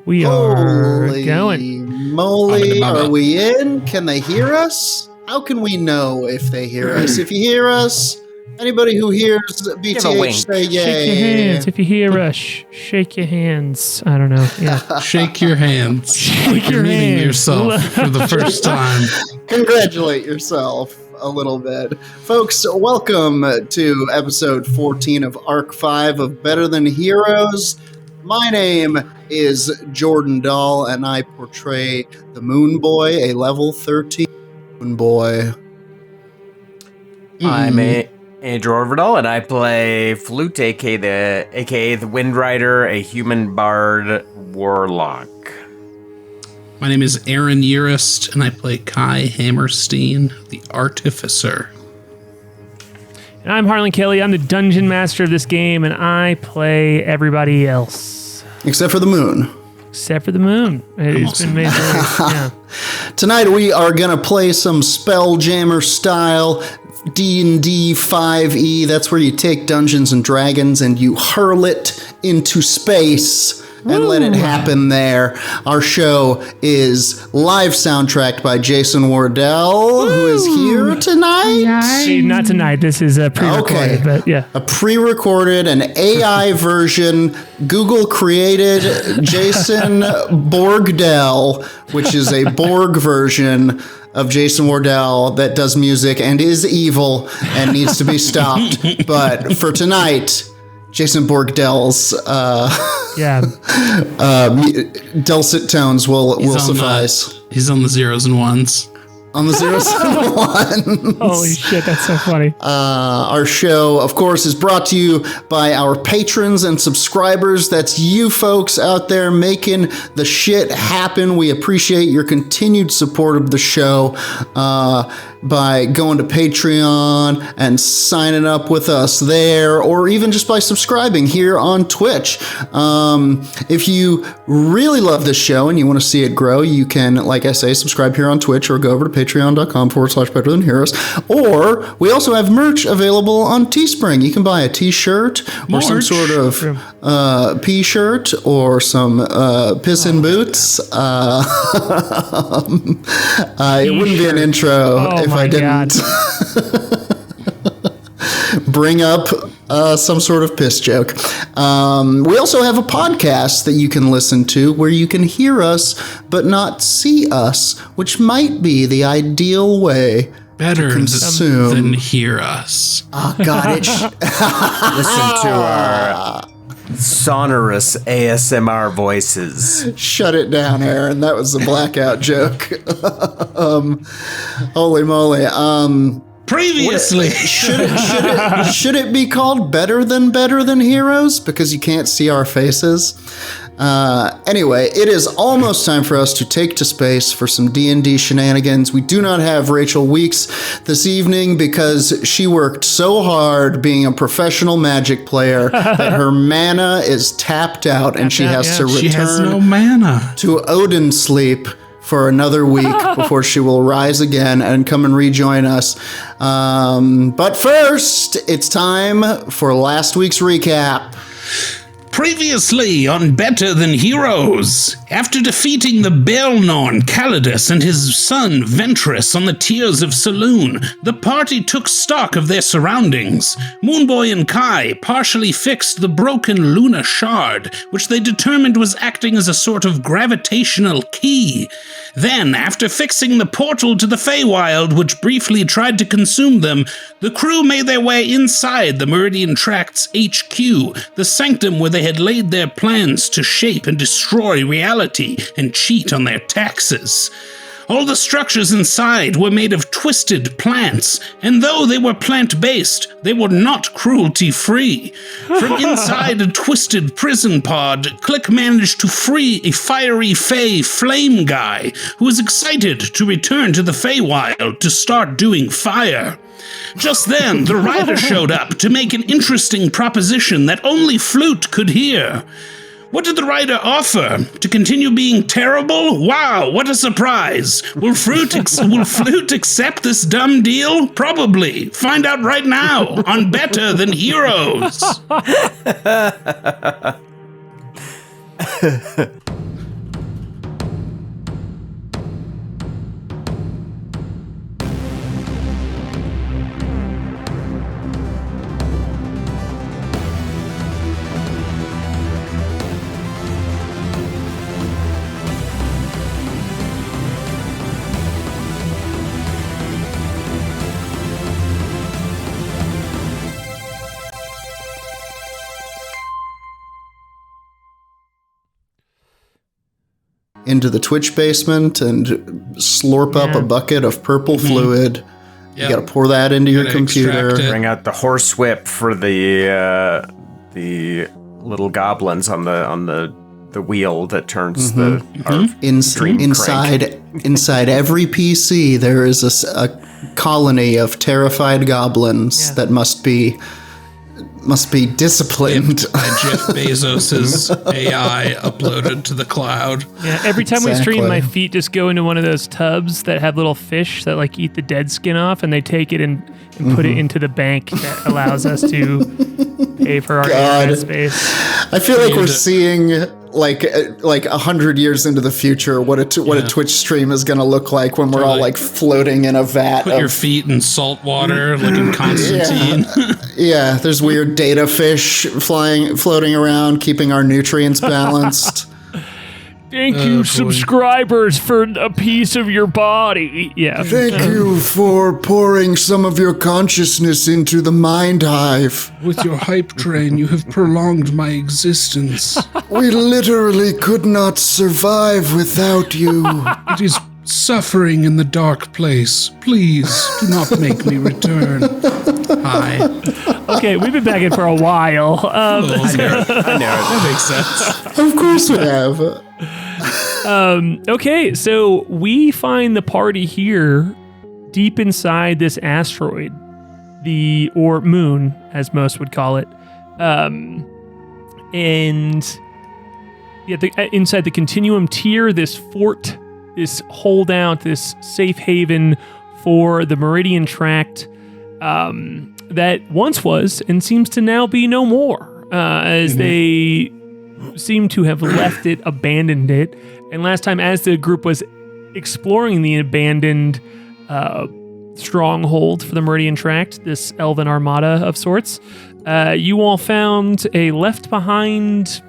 We are Holy going. moly, are we in? Can they hear us? How can we know if they hear us? If you hear us, anybody who hears BTH say yay. Shake your hands. If you hear us, shake your hands. I don't know. Yeah. Shake your hands. Shake your meeting hands. yourself for the first time. Congratulate yourself a little bit. Folks, welcome to episode 14 of Arc 5 of Better Than Heroes. My name is Jordan Dahl, and I portray the Moonboy, a level 13 Moonboy. I'm Andrew Ovredahl, and I play Flute, aka the Windrider, a human bard warlock. My name is Aaron Urist, and I play K.A.I Hammerstein, the Artificer. And I'm Harlan Kelly. I'm the dungeon master of this game, and I play everybody else. Except for the moon. Except for the moon. It's been made. Yeah. Tonight we are going to play some Spelljammer style D&D 5e. That's where you take Dungeons and Dragons and you hurl it into space and let it happen there. Our show is live soundtracked by Jason Wardell, who is here tonight. Not tonight. This is pre-recorded, but yeah. A pre-recorded, an AI version, Google created Jason Borgdell, which is a Borg version of Jason Wardell that does music and is evil and needs to be stopped. But for tonight, Jason Borgdell's dulcet tones will suffice. He's on the zeros and ones. On the zeros and ones. Holy shit, that's so funny. Our show, of course, is brought to you by our patrons and subscribers. That's you folks out there making the shit happen. We appreciate your continued support of the show by going to Patreon and signing up with us there, or even just by subscribing here on Twitch. If you really love this show and you want to see it grow, you can, like I say, subscribe here on Twitch or go over to patreon.com/Better Than Heroes. Or we also have merch available on Teespring. You can buy a t-shirt or some sort of p-shirt or some piss in boots. It wouldn't be an intro if I didn't bring up some sort of piss joke. We also have a podcast that you can listen to where you can hear us but not see us, which might be the ideal way Better to consume than hear us. Oh, God. Listen to our sonorous ASMR voices. Shut it down, Aaron. That was a blackout joke. Holy moly. Previously. Should it be called Better Than Heroes? Because you can't see our faces. Anyway, it is almost time for us to take to space for some D&D shenanigans. We do not have Rachel Weeks this evening because she worked so hard being a professional Magic player that her mana is tapped out and she has to return She has no mana. to Odin sleep for another week before she will rise again and come and rejoin us. But first, it's time for last week's recap. Previously on Better Than Heroes, after defeating the Belnorn Calidus and his son Ventress on the Tears of Saloon, the party took stock of their surroundings. Moonboy and K.A.I partially fixed the broken Luna Shard, which they determined was acting as a sort of gravitational key. Then, after fixing the portal to the Feywild, which briefly tried to consume them, the crew made their way inside the Meridian Tract's HQ, the sanctum where they had laid their plans to shape and destroy reality and cheat on their taxes. All the structures inside were made of twisted plants, and though they were plant-based, they were not cruelty-free. From inside a twisted prison pod, Klik managed to free a fiery Fey flame guy who was excited to return to the Feywild to start doing fire. Just then, the rider showed up to make an interesting proposition that only Flute could hear. What did the rider offer? To continue being terrible? Wow, what a surprise! Will Flute accept this dumb deal? Probably. Find out right now on Better Than Heroes. into the Twitch basement and slurp up a bucket of purple fluid. You got to pour that into your computer. Bring out the horse whip for the little goblins on the wheel that turns the inside every PC. There is a colony of terrified goblins that must be disciplined. By Jeff Bezos's AI uploaded to the cloud. Yeah, every time we stream, my feet just go into one of those tubs that have little fish that like eat the dead skin off, and they take it and put it into the bank that allows us to pay for our internet space. I feel like we're seeing like 100 years into the future what a Twitch stream is going to look like when we're all like floating in a vat. Put your feet in salt water like in Constantine. Yeah, there's weird data fish floating around, keeping our nutrients balanced. Thank you, subscribers, for a piece of your body. Yeah. Thank you for pouring some of your consciousness into the mind hive. With your hype train, you have prolonged my existence. We literally could not survive without you. It is suffering in the dark place. Please do not make me return. Hi. Okay, we've been back in for a while. I know. That makes sense. Of course we have. Okay, so we find the party here deep inside this asteroid, or moon, as most would call it. And inside the Continuum tier, this fort, this holdout, this safe haven for the Meridian Tract that once was and seems to now be no more, as they seem to have left it, abandoned it. And last time, as the group was exploring the abandoned stronghold for the Meridian Tract, this elven armada of sorts, you all found a left-behind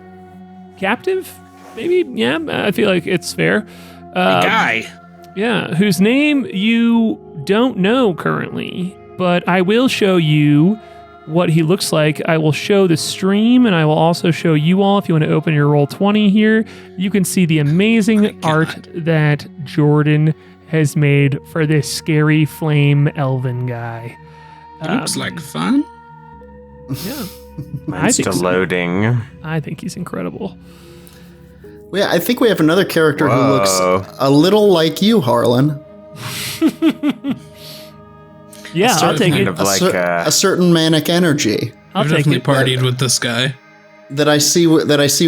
captive, maybe? Yeah, I feel like it's fair. A guy. Yeah, whose name you don't know currently, but I will show you what he looks like. I will show the stream, and I will also show you all, if you want to open your Roll20 here, you can see the amazing art that Jordan has made for this scary flame elven guy. Looks like fun. Yeah. Mine's still loading. I think he's incredible. Yeah, I think we have another character who looks a little like you, Harlan. Yeah, I'll take it. A certain manic energy. I'll take it. Partied with this guy. That I see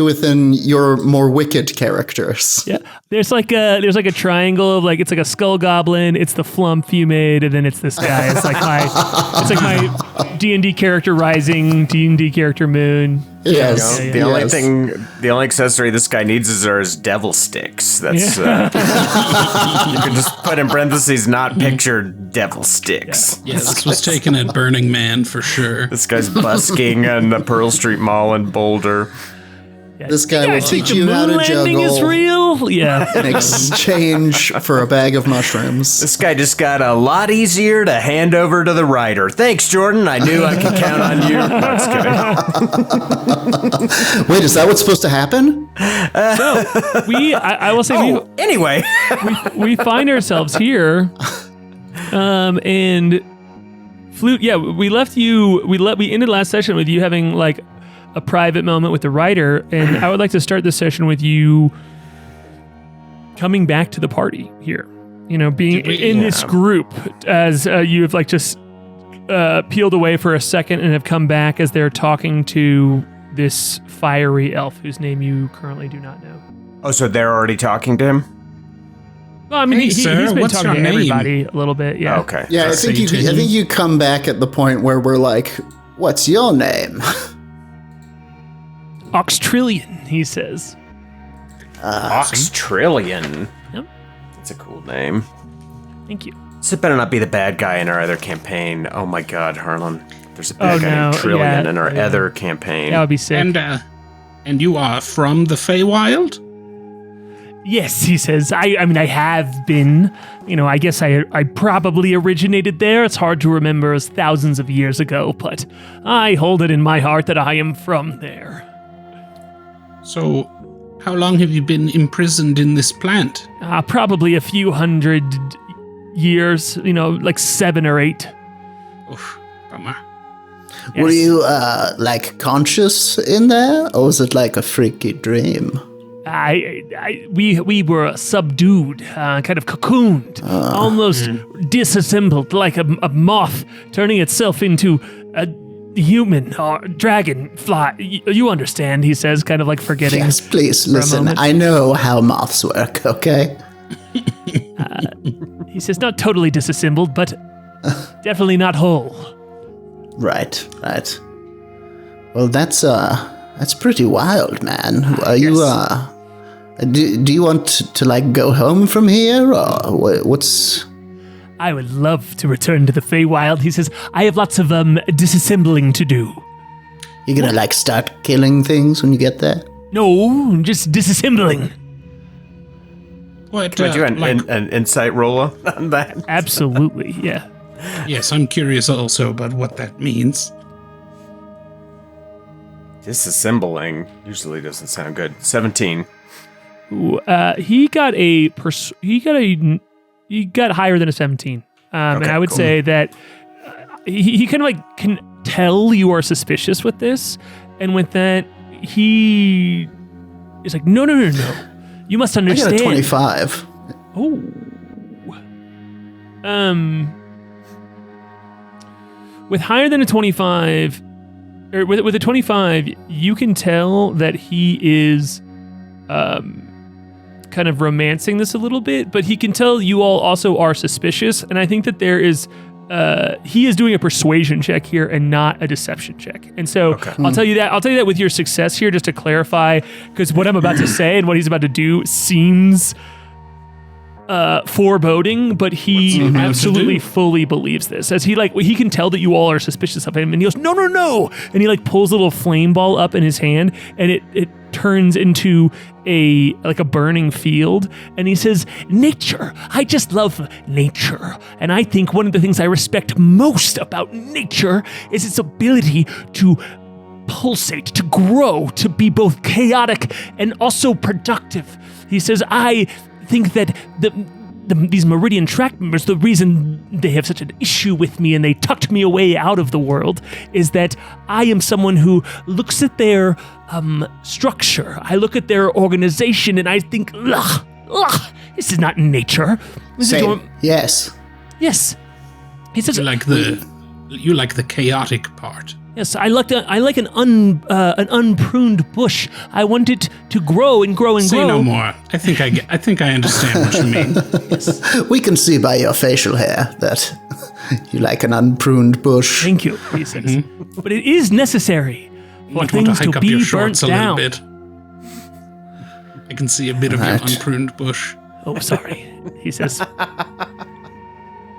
within your more wicked characters. Yeah, there's like a triangle of it's like a skull goblin. It's the flump you made, and then it's this guy. It's like my D&D character rising, D&D character moon. Yes. The only accessory this guy needs is his devil sticks. That's you can just put in parentheses, not pictured devil sticks. Yeah, this was taken at Burning Man for sure. This guy's busking in the Pearl Street Mall in Boulder. Yeah. This guy will teach you how to landing is juggle real. Yeah. in exchange for a bag of mushrooms. This guy just got a lot easier to hand over to the writer. Thanks, Jordan. I knew I could count on you. No, just kidding. Wait, is that what's supposed to happen? So I will say anyway, we find ourselves here, and Flute. Yeah, we left you. We ended last session with you having a private moment with the writer, and I would like to start this session with you coming back to the party here. Being in this group as you have just peeled away for a second and have come back as they're talking to this fiery elf whose name you currently do not know. Oh, so they're already talking to him? Well, I mean, Hey, he's sir, been what's talking your to name? everybody a little bit. Yeah. Okay. Yeah, I think you come back at the point where we're like, "What's your name?" Oxtrillion, he says. Oxtrillion. Yep. That's a cool name. Thank you. This better not be the bad guy in our other campaign. Oh my God, Harlan. There's a bad guy named Trillion in our other campaign. That would be sick. And you are from the Feywild? Yes, he says. I mean, I have been. I guess I probably originated there. It's hard to remember as thousands of years ago, but I hold it in my heart that I am from there. So, How long have you been imprisoned in this plant? Probably a few hundred years, like 7 or 8. Oof, bummer. Were you, conscious in there? Or was it like a freaky dream? We were subdued, kind of cocooned, almost disassembled like a moth turning itself into a human or dragonfly. You understand, he says, kind of like forgetting. Yes, please, listen. I know how moths work, okay? He says, not totally disassembled, but definitely not whole. Right. Well, that's pretty wild, man. Are you, do you want to go home from here, or what's... I would love to return to the Feywild. He says, I have lots of disassembling to do. You gonna start killing things when you get there? No, just disassembling. What? Can I do an insight roll on that? Absolutely, yeah. Yes, I'm curious also about what that means. Disassembling usually doesn't sound good. 17. Ooh, he got higher than a 17. And I would say that he kind of can tell you are suspicious with this, and with that he is like, no. You must understand. I got a 25. Oh. With higher than a 25, or with a 25, you can tell that he is kind of romancing this a little bit, but he can tell you all also are suspicious, and I think that there is he is doing a persuasion check here and not a deception check. And so I'll tell you that with your success here, just to clarify, because what I'm about to say and what he's about to do seems foreboding, but he absolutely fully believes this, as he can tell that you all are suspicious of him, and he goes, no, and he pulls a little flame ball up in his hand, and it turns into a burning field, and he says, nature, I just love nature, and I think one of the things I respect most about nature is its ability to pulsate, to grow, to be both chaotic and also productive. He says, I think that these Meridian Tract members, the reason they have such an issue with me and they tucked me away out of the world is that I am someone who looks at their structure. I look at their organization and I think, ugh, this is not nature. Yes. Yes. He says, you like the chaotic part. Yes, I like an unpruned bush. I want it to grow and grow and grow. Say no more. I think I understand what you mean. Yes. We can see by your facial hair that you like an unpruned bush. Thank you, he says. But it is necessary for things to be burnt down. Bit. I can see a bit of your unpruned bush. Oh, sorry, he says.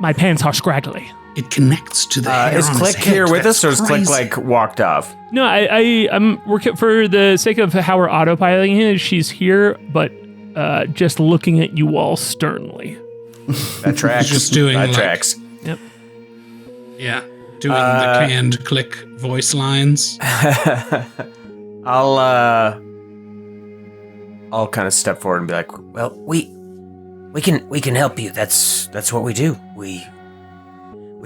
My pants are scraggly. It connects to the hair Is on Klik his head. here with That's us, or is crazy. Klik walked off? No, I'm working for the sake of how we're autopiloting it. She's here, but just looking at you all sternly. That tracks. Just doing that tracks. Yep. Yeah, doing the canned Klik voice lines. I'll kind of step forward and be like, Well, we can help you. That's what we do. We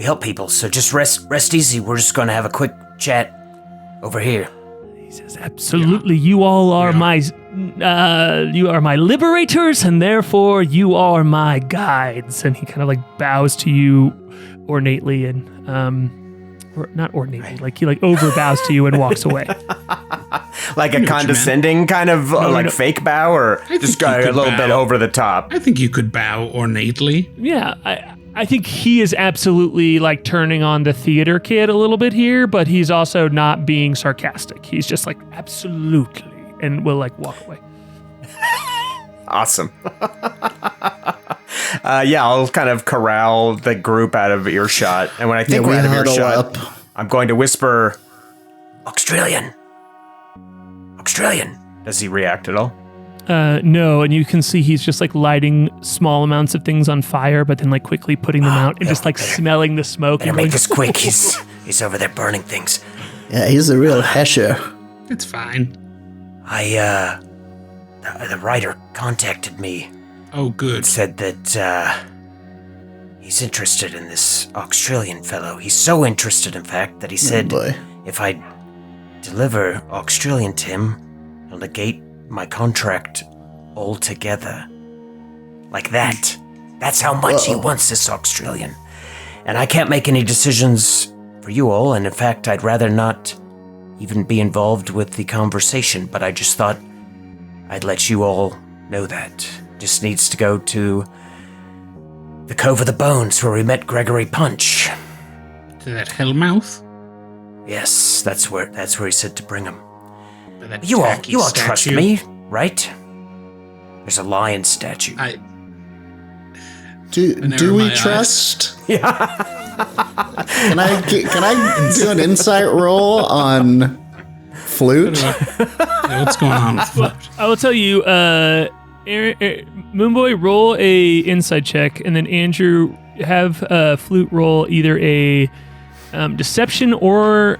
help people. So just rest easy. We're just gonna have a quick chat over here. He says, absolutely, you all are my liberators, and therefore you are my guides. And he kind of bows to you ornately and or not ornately, he over bows to you and walks away. like a condescending kind of fake bow, or just a little bit over the top? I think you could bow ornately. Yeah, I think he is absolutely turning on the theater kid a little bit here, but he's also not being sarcastic. He's just absolutely, and will walk away. Awesome. I'll kind of corral the group out of earshot, and when I think we're out of earshot, I'm going to whisper, Australian. Does he react at all? No, and you can see he's just lighting small amounts of things on fire, but then quickly putting them out and just smelling the smoke. Better make this quick. He's over there burning things. Yeah, he's a real hesher. It's fine. I the writer contacted me. Oh, good. Said that he's interested in this Australian fellow. He's so interested, in fact, that he said if I deliver Australian to him, he'll negate my contract altogether. Like that. That's how much he wants this Australian. And I can't make any decisions for you all, and in fact, I'd rather not even be involved with the conversation, but I just thought I'd let you all know that. Just needs to go to the Cove of the Bones where we met Gregory Punch. To that Hellmouth? Yes, that's where he said to bring him. That You all tacky trust statue? me, right? There's a lion statue. Do we trust? Yeah. Can I do an insight roll on Flute? What's going on with Flute? I will tell you, Moonboy, roll a insight check, and then Andrew, have Flute roll either a deception or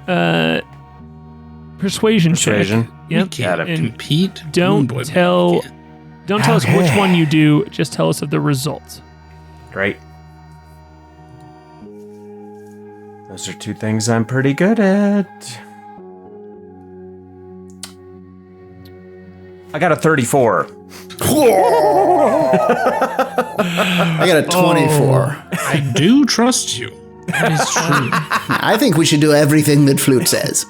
persuasion check. Yep. Can't compete. Don't Moonboy tell can't. us which one you do. Just tell us of the results. Great. Those are two things I'm pretty good at. I got a 34. I got a 24. I do trust you. That is true. I think we should do everything that Flute says.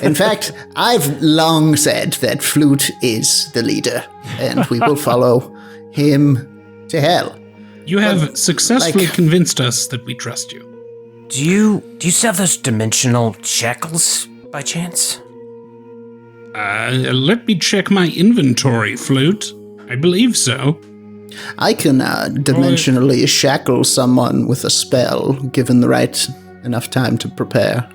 In fact, I've long said that Flute is the leader, and we will follow him to hell. You have successfully convinced us that we trust you. Do you still have those dimensional shackles by chance? Let me check my inventory, Flute. I believe so. I can dimensionally shackle someone with a spell, given the right enough time to prepare.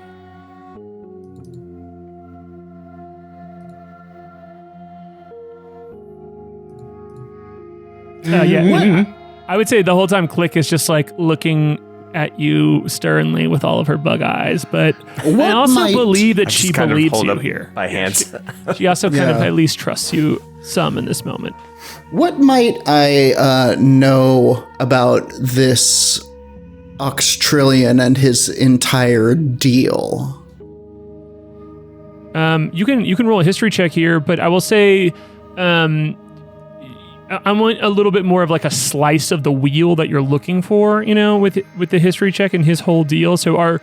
I would say the whole time Klik is just like looking at you sternly with all of her bug eyes, but I also believe that she believes you here. By hands. She also kind of at least trusts you some in this moment. What might I know about this Australian and his entire deal? You can roll a history check here, but I will say I want a little bit more of like a slice of the wheel that you're looking for, you know, with the history check and his whole deal. So are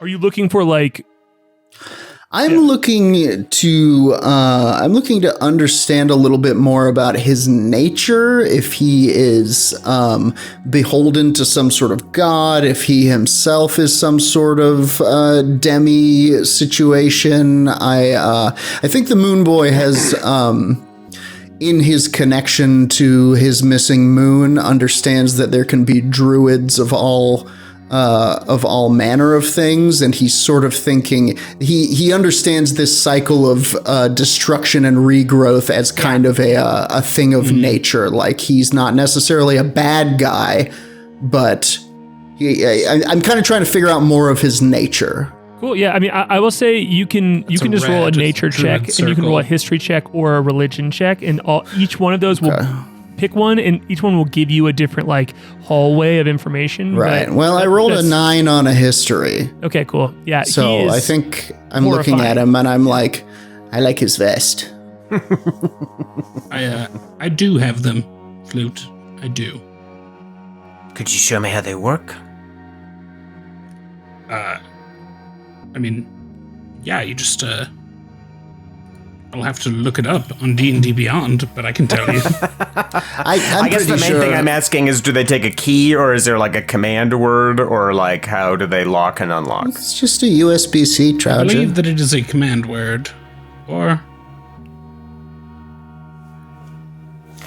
you looking for like? I'm looking to understand a little bit more about his nature. If he is beholden to some sort of god, if he himself is some sort of demi situation. I think the Moonboy has. In his connection to his missing moon, understands that there can be druids of all manner of things, and he's sort of thinking he understands this cycle of destruction and regrowth as kind of a thing of nature. Like, he's not necessarily a bad guy, but I'm kind of trying to figure out more of his nature. Cool. Yeah. I mean, I will say you can just roll a nature check, and you can roll a history check or a religion check, and each one of those will pick one, and each one will give you a different like hallway of information. Right. Well, I rolled a 9 on a history. Okay. Cool. Yeah. So I think I'm looking at him, and I'm like, I like his vest. I do have them, Flute. I do. Could you show me how they work? I mean, yeah, you just, I'll have to look it up on D&D Beyond, but I can tell you. I guess the main thing I'm asking is, do they take a key, or is there like a command word, or like how do they lock and unlock? It's just a USB-C charger. I believe that it is a command word, or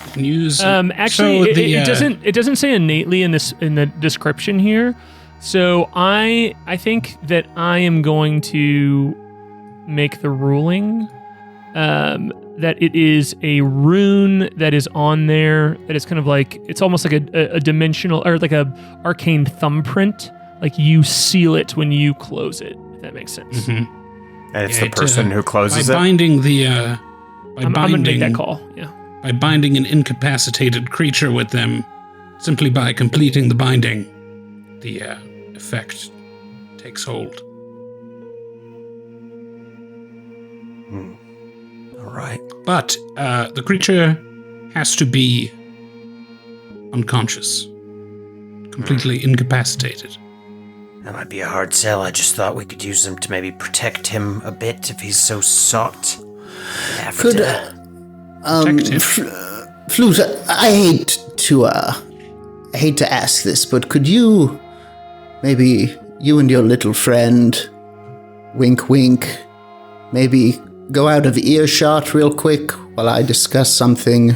you can use. Actually, it doesn't say innately in the description here. So I think that I am going to make the ruling that it is a rune that is on there that is kind of like, it's almost like a dimensional, or like a arcane thumbprint. Like, you seal it when you close it, if that makes sense. Mm-hmm. And it's the person who closes by it? Binding I'm going to make that call. Yeah. By binding an incapacitated creature with them, simply by completing the binding, the effect takes hold. All right. But the creature has to be unconscious, completely incapacitated. That might be a hard sell. I just thought we could use them to maybe protect him a bit if he's so sought. Could, Flute, I hate to ask this, but could you, maybe you and your little friend, wink wink, maybe go out of earshot real quick while I discuss something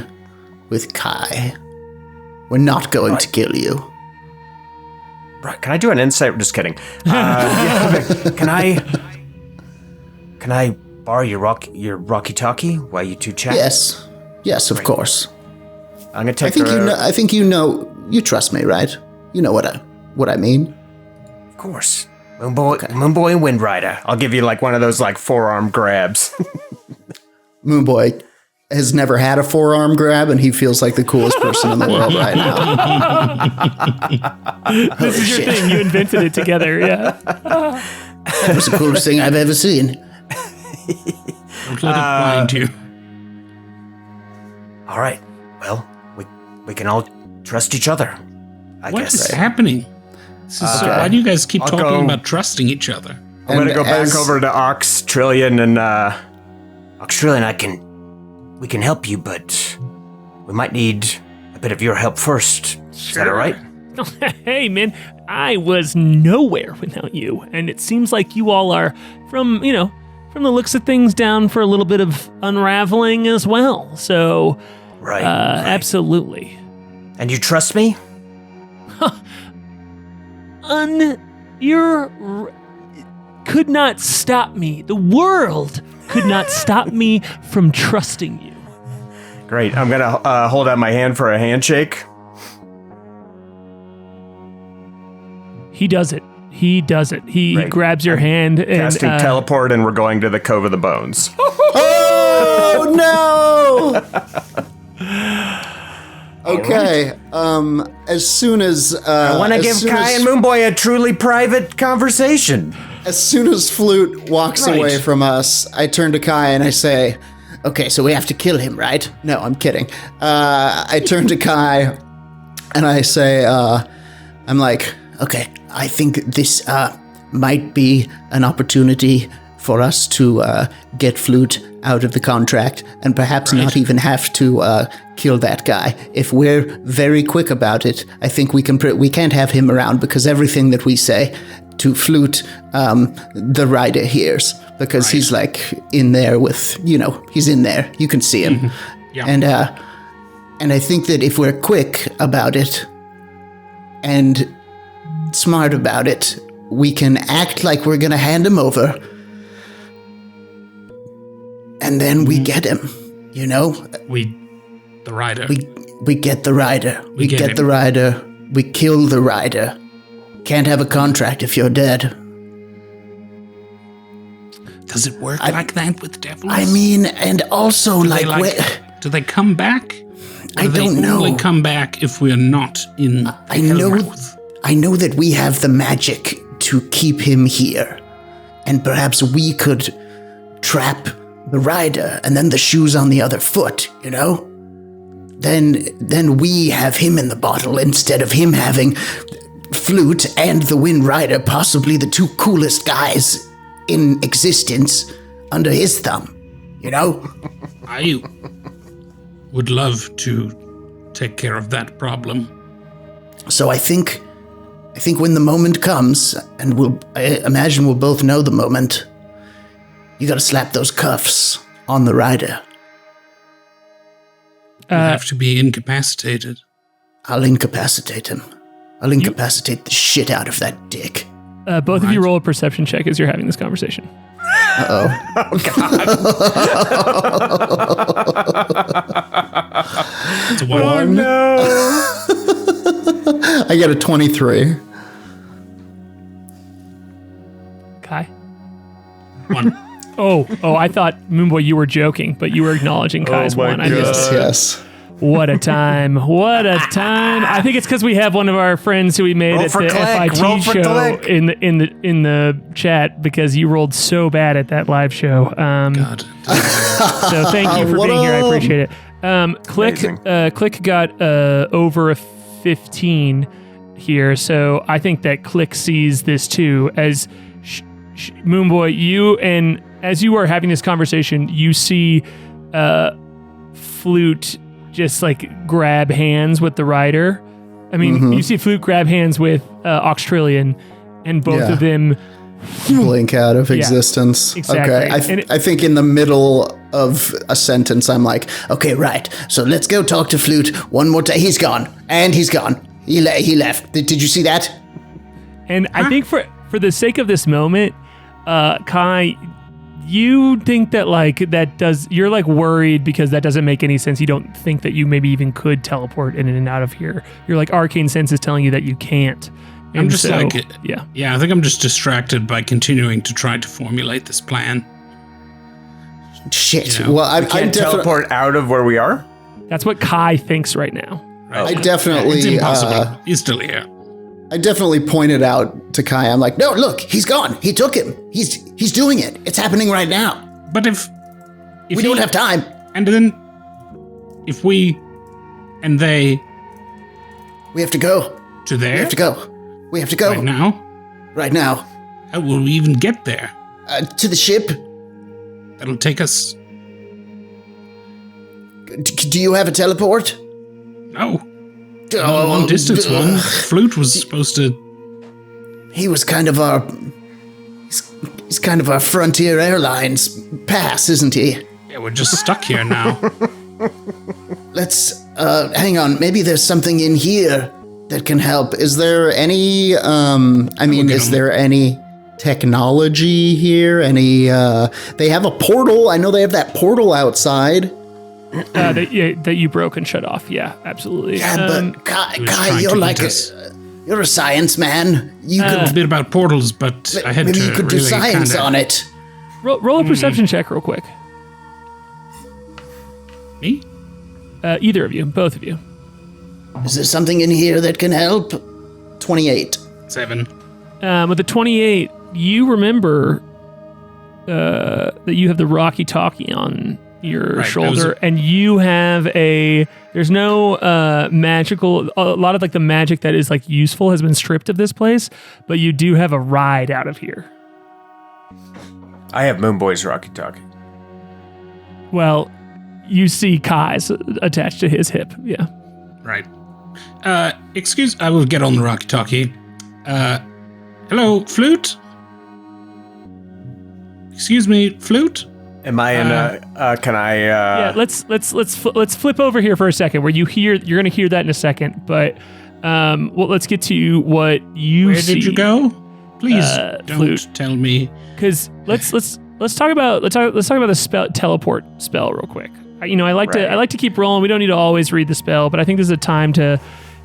with K.A.I. We're not going to kill you. Right, can I do an insight? Just kidding. Can I borrow your walkie-talkie while you two chat? Yes, of course. I'm gonna take. I think you know. You trust me, right? You know what I mean. Of course. Moonboy and Windrider. I'll give you like one of those like forearm grabs. Moonboy has never had a forearm grab, and he feels like the coolest person in the world right now. This is your thing. You invented it together. Yeah. That was the coolest thing I've ever seen. Don't let it blind you. All right. Well, we can all trust each other, I What guess. is happening? Why do you guys keep talking go- about trusting each other? I'm gonna go back over to Oxtrillion and Oxtrillion, we can help you, but we might need a bit of your help first. Is that all right? Hey, man, I was nowhere without you, and it seems like you all are from the looks of things down for a little bit of unraveling as well. So, Right. absolutely. And you trust me? Could not stop me. The world could not stop me from trusting you. great. I'm gonna hold out my hand for a handshake. He does it. He Right. grabs your hand and Casting teleport, and we're going to the Cove of the Bones. Oh no! Okay. As soon as I want to give K.A.I and Moonboy a truly private conversation. As soon as Flute walks away from us, I turn to K.A.I and I say, "Okay, so we have to kill him, right?" No, I'm kidding. I turn to K.A.I and I say, "I'm like, okay, I think this might be an opportunity for us to get Flute out of the contract and perhaps not even have to kill that guy. If we're very quick about it, I think we can't have him around because everything that we say to Flute, the rider hears because he's like in there with, he's in there. You can see him. Yeah. And I think that if we're quick about it and smart about it, we can act like we're going to hand him over. And then we get him, the rider. We get the rider. We get get him. the rider. We kill the rider. Can't have a contract if you're dead. Does it work like that with devils? I mean, and also do they come back? I don't know. Only come back if we're not in I know that we have the magic to keep him here. And perhaps we could trap the rider and then the shoes on the other foot, Then we have him in the bottle instead of him having Flute and the Windrider, possibly the two coolest guys in existence, under his thumb, I would love to take care of that problem. So I think when the moment comes, and I imagine we'll both know the moment, you gotta slap those cuffs on the rider. You have to be incapacitated. I'll incapacitate him. I'll incapacitate the shit out of that dick. Both of you roll a perception check as you're having this conversation. Uh-oh. Oh God! It's a one. Oh no! I get a 23. Kai? One. Oh, I thought, Moonboy, you were joking, but you were acknowledging Kai's my one. I God. missed it. Yes. What a time. What a time. I think it's because we have one of our friends who we made Roll at for the Klik. Roll FIT for show Klik. in the chat because you rolled so bad at that live show. God. So thank you for What being here. I up? appreciate it. Klik got over a 15 here, so I think that Klik sees this too. As Moonboy, you and as you are having this conversation, you see Flute just like grab hands with the rider. I mean, you see Flute grab hands with Auxtrillion, and both of them Blink out of existence. exactly. Okay. And I think in the middle of a sentence, I'm like, okay, right. So let's go talk to Flute one more time. He's gone. And he's gone. He left. Did you see that? And I think for the sake of this moment, Kai, you think that you're like worried because that doesn't make any sense. You don't think that you maybe even could teleport in and out of here. You're like, arcane sense is telling you that you can't. I'm just I think I'm just distracted by continuing to try to formulate this plan. Shit. You know, Well, I'm Can't definitely. teleport out of where we are? that's what Kai thinks right now. I definitely. It's impossible. He's still here. I definitely pointed out to Kai. I'm like, no, look, he's gone. He took him. He's doing it. It's happening right now. But if We don't have time. And then if we and they We have to go. to We there have to go. We have to go right now, right now. how will we even get there? To the ship. That'll take us. Do you have a teleport? No, long distance one. Flute was supposed to. He was kind of our. He's kind of our Frontier Airlines pass, isn't he? Yeah, we're just stuck here now. Let's hang on. Maybe there's something in here that can help. Is there any? Is there any technology here? Any? They have a portal. I know they have that portal outside. That you broke and shut off. Yeah, absolutely. Yeah, but Kai, was trying you're to like eat us. you're a science man. You A could bit about portals, but I had maybe to you could do really science kinda, on it. roll a perception check real quick. Me? Either of you, both of you. Is there something in here that can help? 28. 7. With the 28, you remember that you have the Rocky Talkie on your Right, shoulder, and you have there's no magical, a lot of like the magic that is like useful has been stripped of this place, but you do have a ride out of here. I have Moonboy's Rocky Talkie. Well, you see Kai's attached to his hip, yeah. Right. I will get on the Rocky Talkie. Hello, Flute? Excuse me, Flute? Am I in can I Yeah, let's flip over here for a second. Where you're going to hear that in a second, but let's get to what you Where see. did you go? Please don't Flute. tell me. Because let's talk about the spell teleport spell real quick. I like to keep rolling. We don't need to always read the spell, but I think this is a time to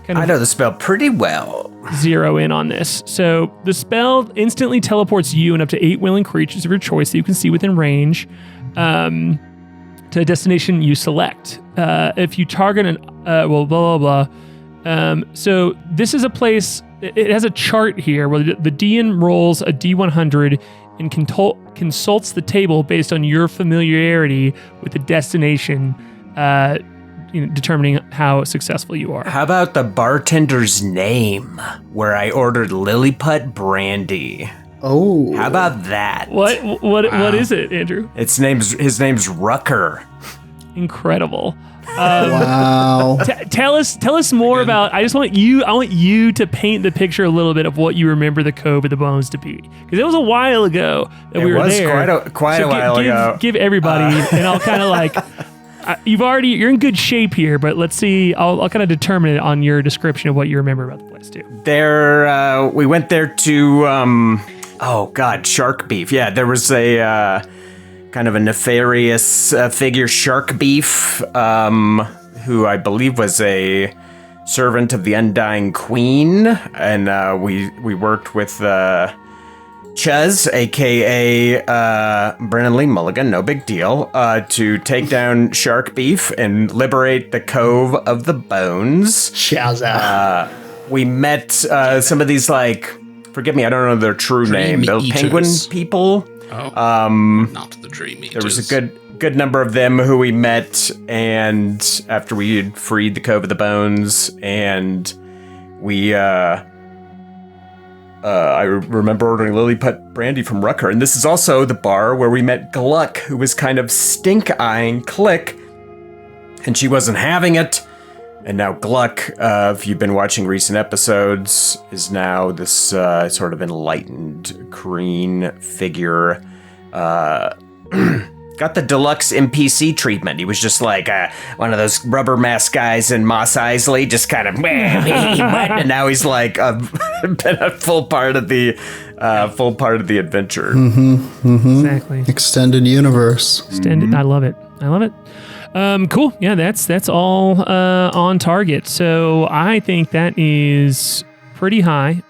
kind I of know the spell pretty well. zero in on this. So the spell instantly teleports you and up to 8 willing creatures of your choice that you can see within range to a destination you select. If you target blah, blah, blah. So this is a place, it has a chart here where the DN rolls a D100 and consults the table based on your familiarity with the destination, determining how successful you are. How about the bartender's name, where I ordered Lilliput brandy? Oh. How about that? What is it, Andrew? His name's Rucker. Incredible. Wow. Tell us more about. I want you to paint the picture a little bit of what you remember the Cove of the Bones to be, because it was a while ago that we were there. It was quite a while ago. Give everybody, and I'll kind of like. You're in good shape here, but let's see. I'll kind of determine it on your description of what you remember about the place too. We went there to shark beef. Yeah, there was a kind of a nefarious figure, Shark Beef, who I believe was a servant of the Undying Queen, and we worked with Chuz, aka Brennan Lee Mulligan, no big deal, to take down Shark Beef and liberate the Cove of the Bones. Shazza. We met some of these, like, forgive me, I don't know their true name. The Eaters. penguin people. Not the Dream Eaters. There was a good number of them who we met, and after we had freed the Cove of the Bones, and we I remember ordering Lilliput brandy from Rucker, and this is also the bar where we met Gluck, who was kind of stink-eyeing Klik, and she wasn't having it. And now Gluck, if you've been watching recent episodes, is now this sort of enlightened Kreen figure. Got the deluxe NPC treatment. He was just like one of those rubber mask guys in Mos Eisley, just kind of, and now he's like been a full part of the adventure. Exactly. Extended universe. Extended. I love it. Cool. Yeah, that's all on target. So I think that is pretty high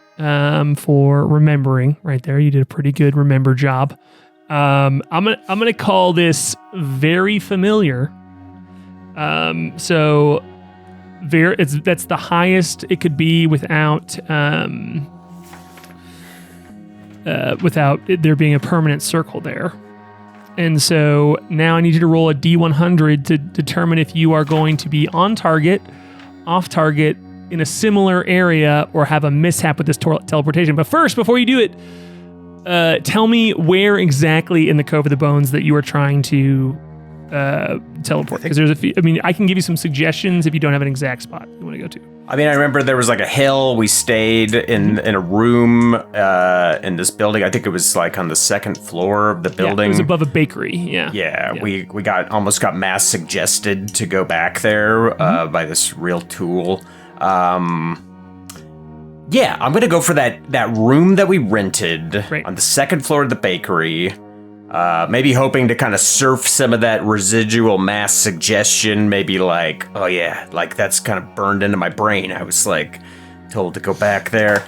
for remembering right there. You did a pretty good remember job. I'm gonna call this very familiar. That's the highest it could be without there being a permanent circle there. And so now I need you to roll a D100 to determine if you are going to be on target, off target, in a similar area, or have a mishap with this teleportation. But first, before you do it, tell me where exactly in the Cove of the Bones that you are trying to teleport. Because there's a few. I mean, I can give you some suggestions if you don't have an exact spot you want to go to. I mean, I remember there was like a hill. We stayed in a room in this building. I think it was like on the second floor of the building. Yeah, it was above a bakery. Yeah. Yeah. We almost got mass suggested to go back there by this real tool. Yeah, I'm gonna go for that room that we rented on the second floor of the bakery. Maybe hoping to kind of surf some of that residual mass suggestion. Maybe like, oh yeah, like that's kind of burned into my brain. I was like told to go back there.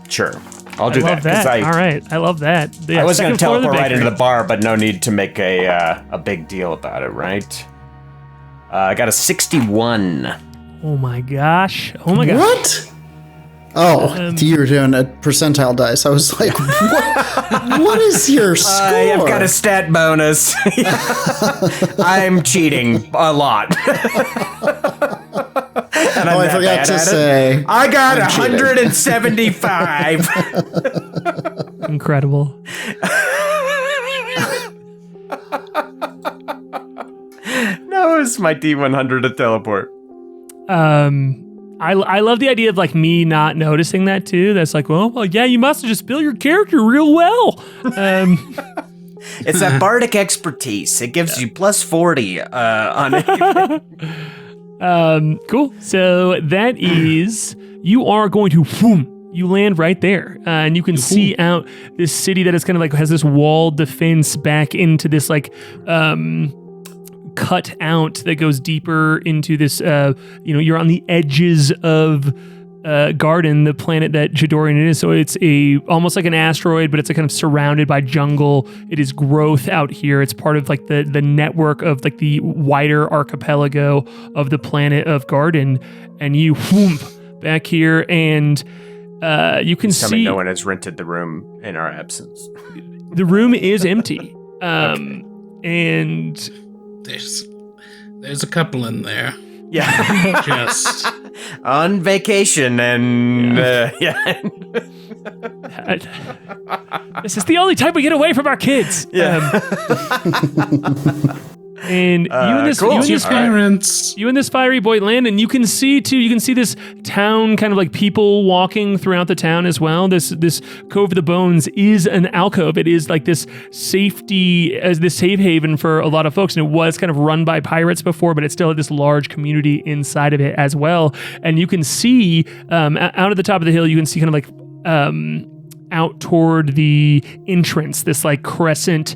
Sure, I'll do that. All right, I love that. Yeah, I was gonna teleport right into the bar, but no need to make a big deal about it, right? I got a 61. Oh my gosh! Oh my gosh! What? Oh, you were doing a percentile dice. I was like, what is your score? I've got a stat bonus. I'm cheating a lot. And I forgot to say. I got 175. Incredible. No, it's my D100 to teleport. I love the idea of like me not noticing that too. That's like, well, yeah, you must have just built your character real well. It's that bardic expertise. It gives you plus 40 on it. Cool. So that is, you are going to, you land right there, and you can see out this city that is kind of like has this walled defense back into this like cut out that goes deeper into this, you're on the edges of Garden, the planet that Jadorian is. So it's almost like an asteroid, but it's kind of surrounded by jungle. It is growth out here. It's part of like the network of like the wider archipelago of the planet of Garden. And you back here, and you can see no one has rented the room in our absence. The room is empty. And There's a couple in there. Yeah. Just on vacation, and this is the only time we get away from our kids. Yeah. And you and this, cool. you and this fiery boy land, and you can see this town, kind of like people walking throughout the town as well. This Cove of the Bones is an alcove. It is like this safety, as this safe haven for a lot of folks, and it was kind of run by pirates before, but it's still this large community inside of it as well. And you can see out at the top of the hill, you can see kind of like out toward the entrance, this like crescent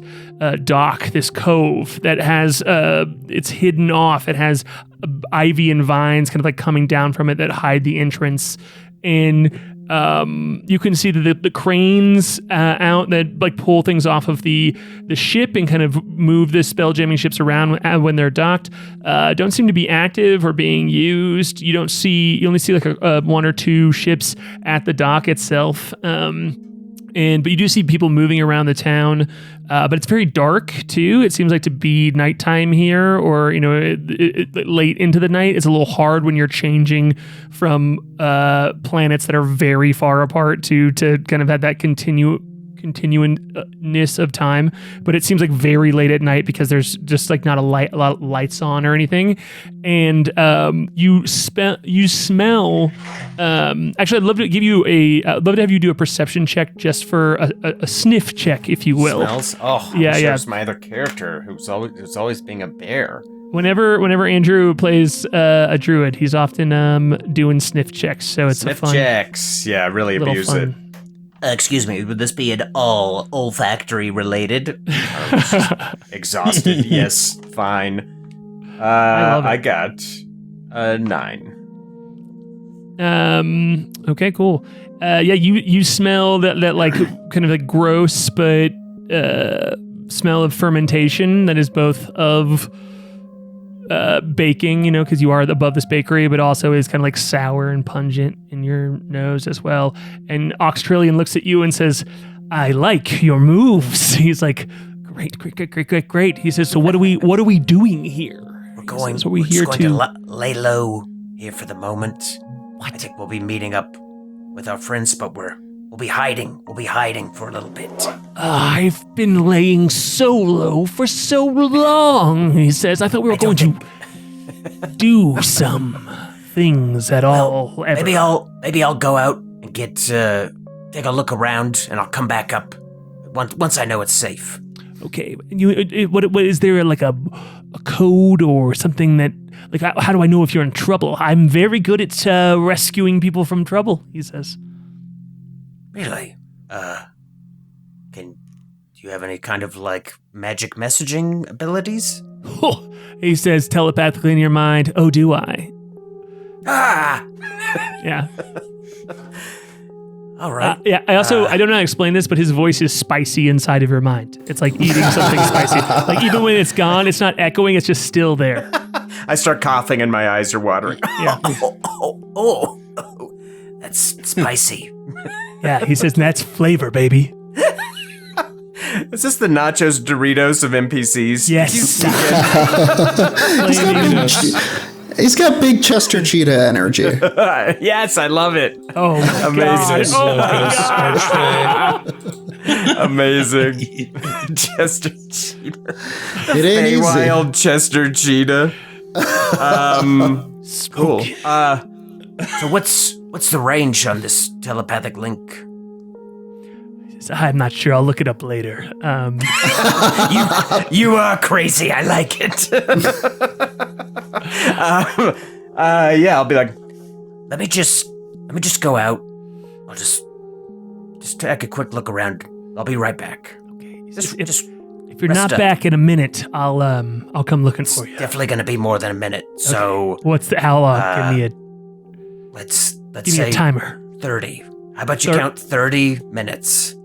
dock, this cove that has it's hidden off. It has ivy and vines kind of like coming down from it that hide the entrance. And You can see the cranes out that like pull things off of the ship and kind of move the spelljamming ships around when they're docked. Don't seem to be active or being used. You only see like a one or two ships at the dock itself. But you do see people moving around the town, but it's very dark too. It seems like to be nighttime here, or late into the night. It's a little hard when you're changing from planets that are very far apart to kind of have that continuingness of time. But it seems like very late at night because there's just like not a lot of lights on or anything, and you smell. Actually, I'd love to have you do a perception check just for a sniff check, if you will. Smells? Oh, yeah, sure yeah. It's my other character who's always being a bear. Whenever Andrew plays a druid, he's often doing sniff checks. So it's Sniff a fun checks. Yeah, really little abuse it. fun. Excuse me, would this be at all olfactory related? Exhausted. Yes, fine. I love it. I got a 9. Okay, cool. You smell that like kind of like gross but smell of fermentation that is both of baking, because you are above this bakery, but also is kind of like sour and pungent in your nose as well. And Australian looks at you and says, "I like your moves." He's like, "Great." He says, "So what are we doing here?" We're going to lay low here for the moment. I think we'll be meeting up with our friends, but we'll be hiding. We'll be hiding for a little bit. I've been laying so low for so long, he says. I thought we were going to do some things at all. Ever. Maybe I'll go out and take a look around, and I'll come back up once I know it's safe. Okay. What is there like a code or something that like how do I know if you're in trouble? I'm very good at rescuing people from trouble, he says. Really? Do you have any kind of like magic messaging abilities? Oh, he says telepathically in your mind. Oh, do I? Ah! Yeah. All right. Yeah. I don't know how to explain this, but his voice is spicy inside of your mind. It's like eating something spicy. Like even when it's gone, it's not echoing. It's just still there. I start coughing and my eyes are watering. Yeah. Oh, that's spicy. Yeah. He says that's flavor, baby. Is this the nachos Doritos of NPCs? Yes. He's got big Chester Cheetah energy. Yes, I love it. Oh, amazing! God. Amazing. Chester Cheetah. It ain't easy. Wild Chester Cheetah. Cool. So what's the range on this telepathic link? I'm not sure. I'll look it up later. You are crazy. I like it. Yeah, I'll be like, let me just go out. I'll just take a quick look around. I'll be right back. Okay. Just if you're not back in a minute, I'll come looking for you. Definitely going to be more than a minute. So what's how long? Give me let's give me a timer. 30. How about you count 30 minutes?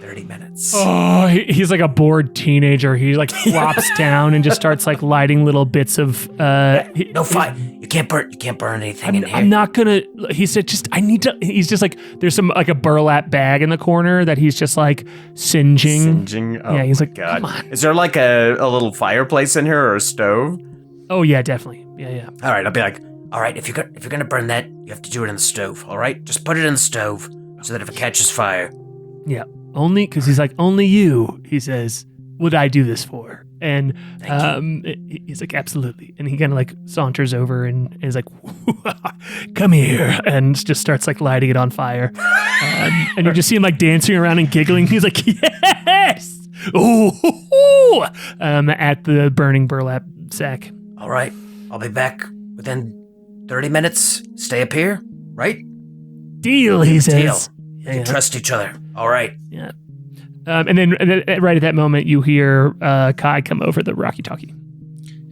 30 minutes. Oh, he's like a bored teenager. He like flops down and just starts like lighting little bits of no fire. You can't burn anything in here. I'm not gonna. He said, he's just like there's some like a burlap bag in the corner that he's just like singeing. Oh, yeah, he's like, God. Come on. Is there like a little fireplace in here or a stove? Oh yeah, definitely. Yeah. All right, I'll be like, all right, if you're gonna burn that, you have to do it in the stove. All right, just put it in the stove so that if it catches fire. Yeah. Only because he's like, only you, he says, would I do this for? And he's like, absolutely. And he kind of like saunters over and is like, come here, and just starts like lighting it on fire. And you just see him like dancing around and giggling. He's like, yes! Ooh! At the burning burlap sack. All right, I'll be back within 30 minutes. Stay up here, right? Deal, he says. We can trust each other. All right. Yeah. And then right at that moment, you hear K.A.I come over the walkie-talkie.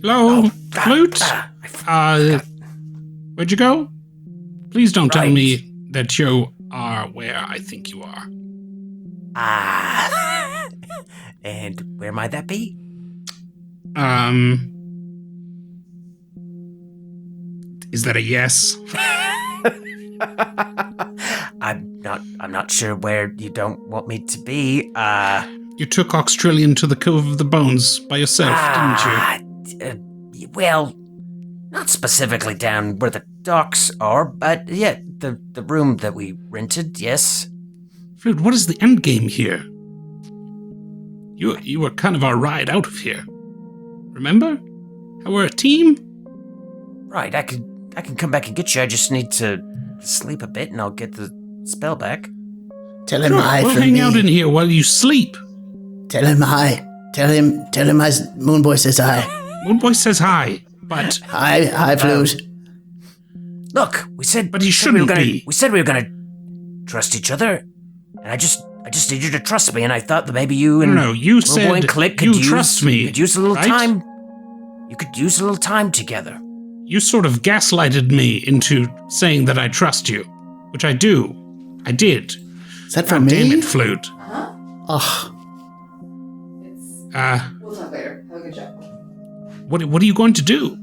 Hello, Flute? Where'd you go? Please don't tell me that you are where I think you are. Ah. And where might that be? Is that a yes? I'm not sure where you don't want me to be. You took Auxtrillion to the Cove of the Bones by yourself, didn't you? Well, not specifically down where the docks are, but yeah, the room that we rented, yes. Flute, what is the end game here? You were kind of our ride out of here. Remember? How we're a team? Right, I can come back and get you. I just need to sleep a bit and I'll get the spell back. Tell him Sure, hi we'll from hang me. out in here while you sleep. Tell him hi. Tell him Moonboy says hi. Moonboy says hi, but Hi, Flute. Look, we said But he we shouldn't were gonna, be. We said we were gonna trust each other, and I just need you to trust me. And I thought that maybe you and no, you Moonboy said and Klik you could trust me, Could use a little right? time. You could use a little time together. You sort of gaslighted me into saying that I trust you, which I do. I did. Is that for God damn me? it, Flute. Ugh. We'll talk later. Have a good job. What are you going to do?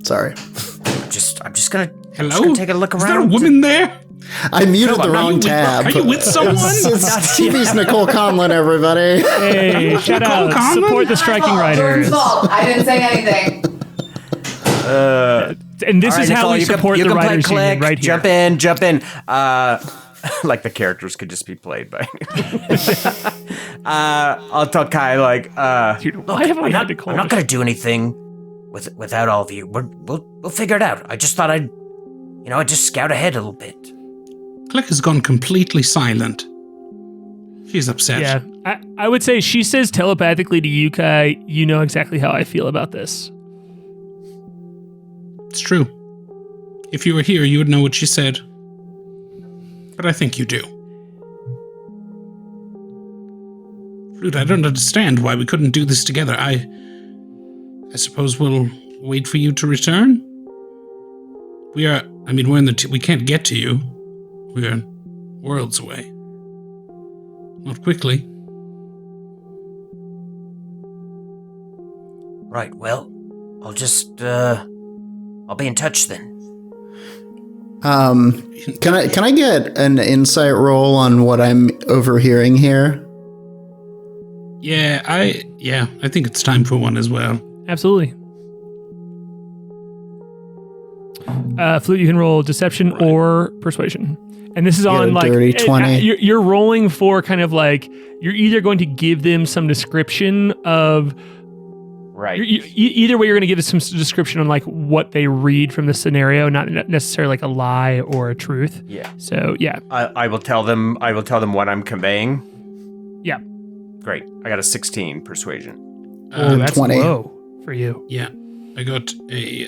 Sorry. I'm just gonna. Hello? Just gonna take a look Is around. there a woman there? I muted the I'm not- wrong tab. Are you with someone? It's TV's Nicole Conlon, everybody. Hey, shout out. Conlon? Support the striking Jordan's writers. fault. I didn't say anything. And this All right, is how Nicole, we you support can the play writers union Klik, right here. Jump in. Like the characters could just be played by. I'll tell K.A.I like, Dude, why have we had to call I'm not this? gonna do anything without all of you. We'll figure it out. I just thought I'd just scout ahead a little bit. Klik has gone completely silent. She's upset. Yeah, I would say she says telepathically to you, K.A.I, you know exactly how I feel about this. It's true. If you were here, you would know what she said. But I think you do. Flute, I don't understand why we couldn't do this together. I suppose we'll wait for you to return? We're in the we can't get to you. We're worlds away. Not quickly. Right. Well, I'll just I'll be in touch then. Can I get an insight roll on what I'm overhearing here? Yeah, I think it's time for one as well. Absolutely. Flute, you can roll deception or persuasion. And this is Get on a like dirty 20. You're rolling for kind of like you're either going to give them some description of right. either way you're going to give us some description on like what they read from the scenario, not necessarily like a lie or a truth. Yeah. So yeah, I will tell them what I'm conveying. yeah. Great. I got a 16 persuasion. Oh, that's 20. low for you. Yeah, I got a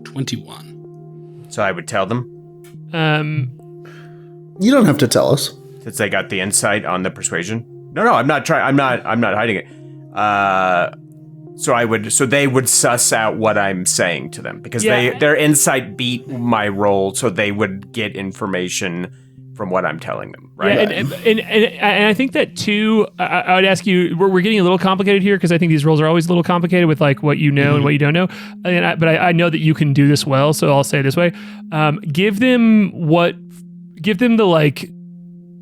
21. So I would tell them, You don't have to tell us. since they got the insight on the persuasion. No, I'm not trying. I'm not hiding it. So they would suss out what I'm saying to them because Yeah. their insight beat my roll, so they would get information from what I'm telling them. Right. Yeah, and I think that too. I would ask you. We're getting a little complicated here because I think these roles are always a little complicated with like what you know and what you don't know. But I know that you can do this well, so I'll say it this way: give them the like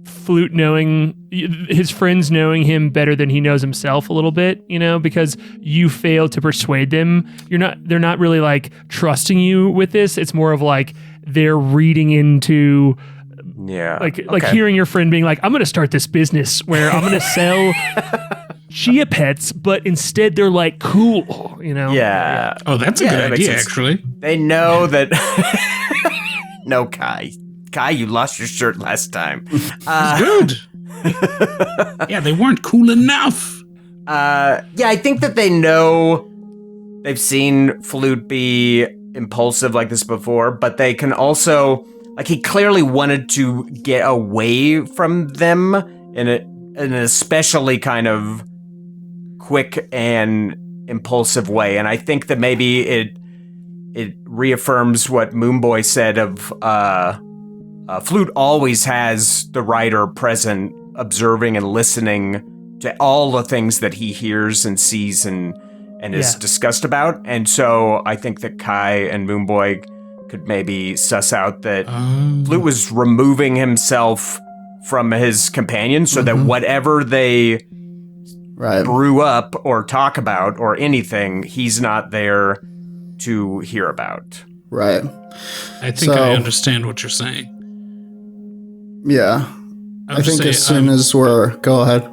Flute knowing his friends knowing him better than he knows himself a little bit, because you failed to persuade them. They're not really like trusting you with this. It's more of like they're reading into. Yeah. Like Okay. hearing your friend being like, I'm going to start this business where I'm going to sell chia pets, but instead they're like, cool, Yeah. Oh, that's a Yeah, good that makes idea, sense. actually. They know that. No, K.A.I, you lost your shirt last time. Good. Yeah, they weren't cool enough. Yeah, I think that they know they've seen Flute be impulsive like this before, but they can also, like, he clearly wanted to get away from them in an especially kind of quick and impulsive way. And I think that maybe it reaffirms what Moonboy said of Flute always has the writer present, observing and listening to all the things that he hears and sees and is discussed about. And so I think that K.A.I and Moonboy could maybe suss out that Flute was removing himself from his companion so that whatever they brew up or talk about or anything, he's not there to hear about. Right. I think I understand what you're saying. Yeah. I think as soon as we're... Go ahead.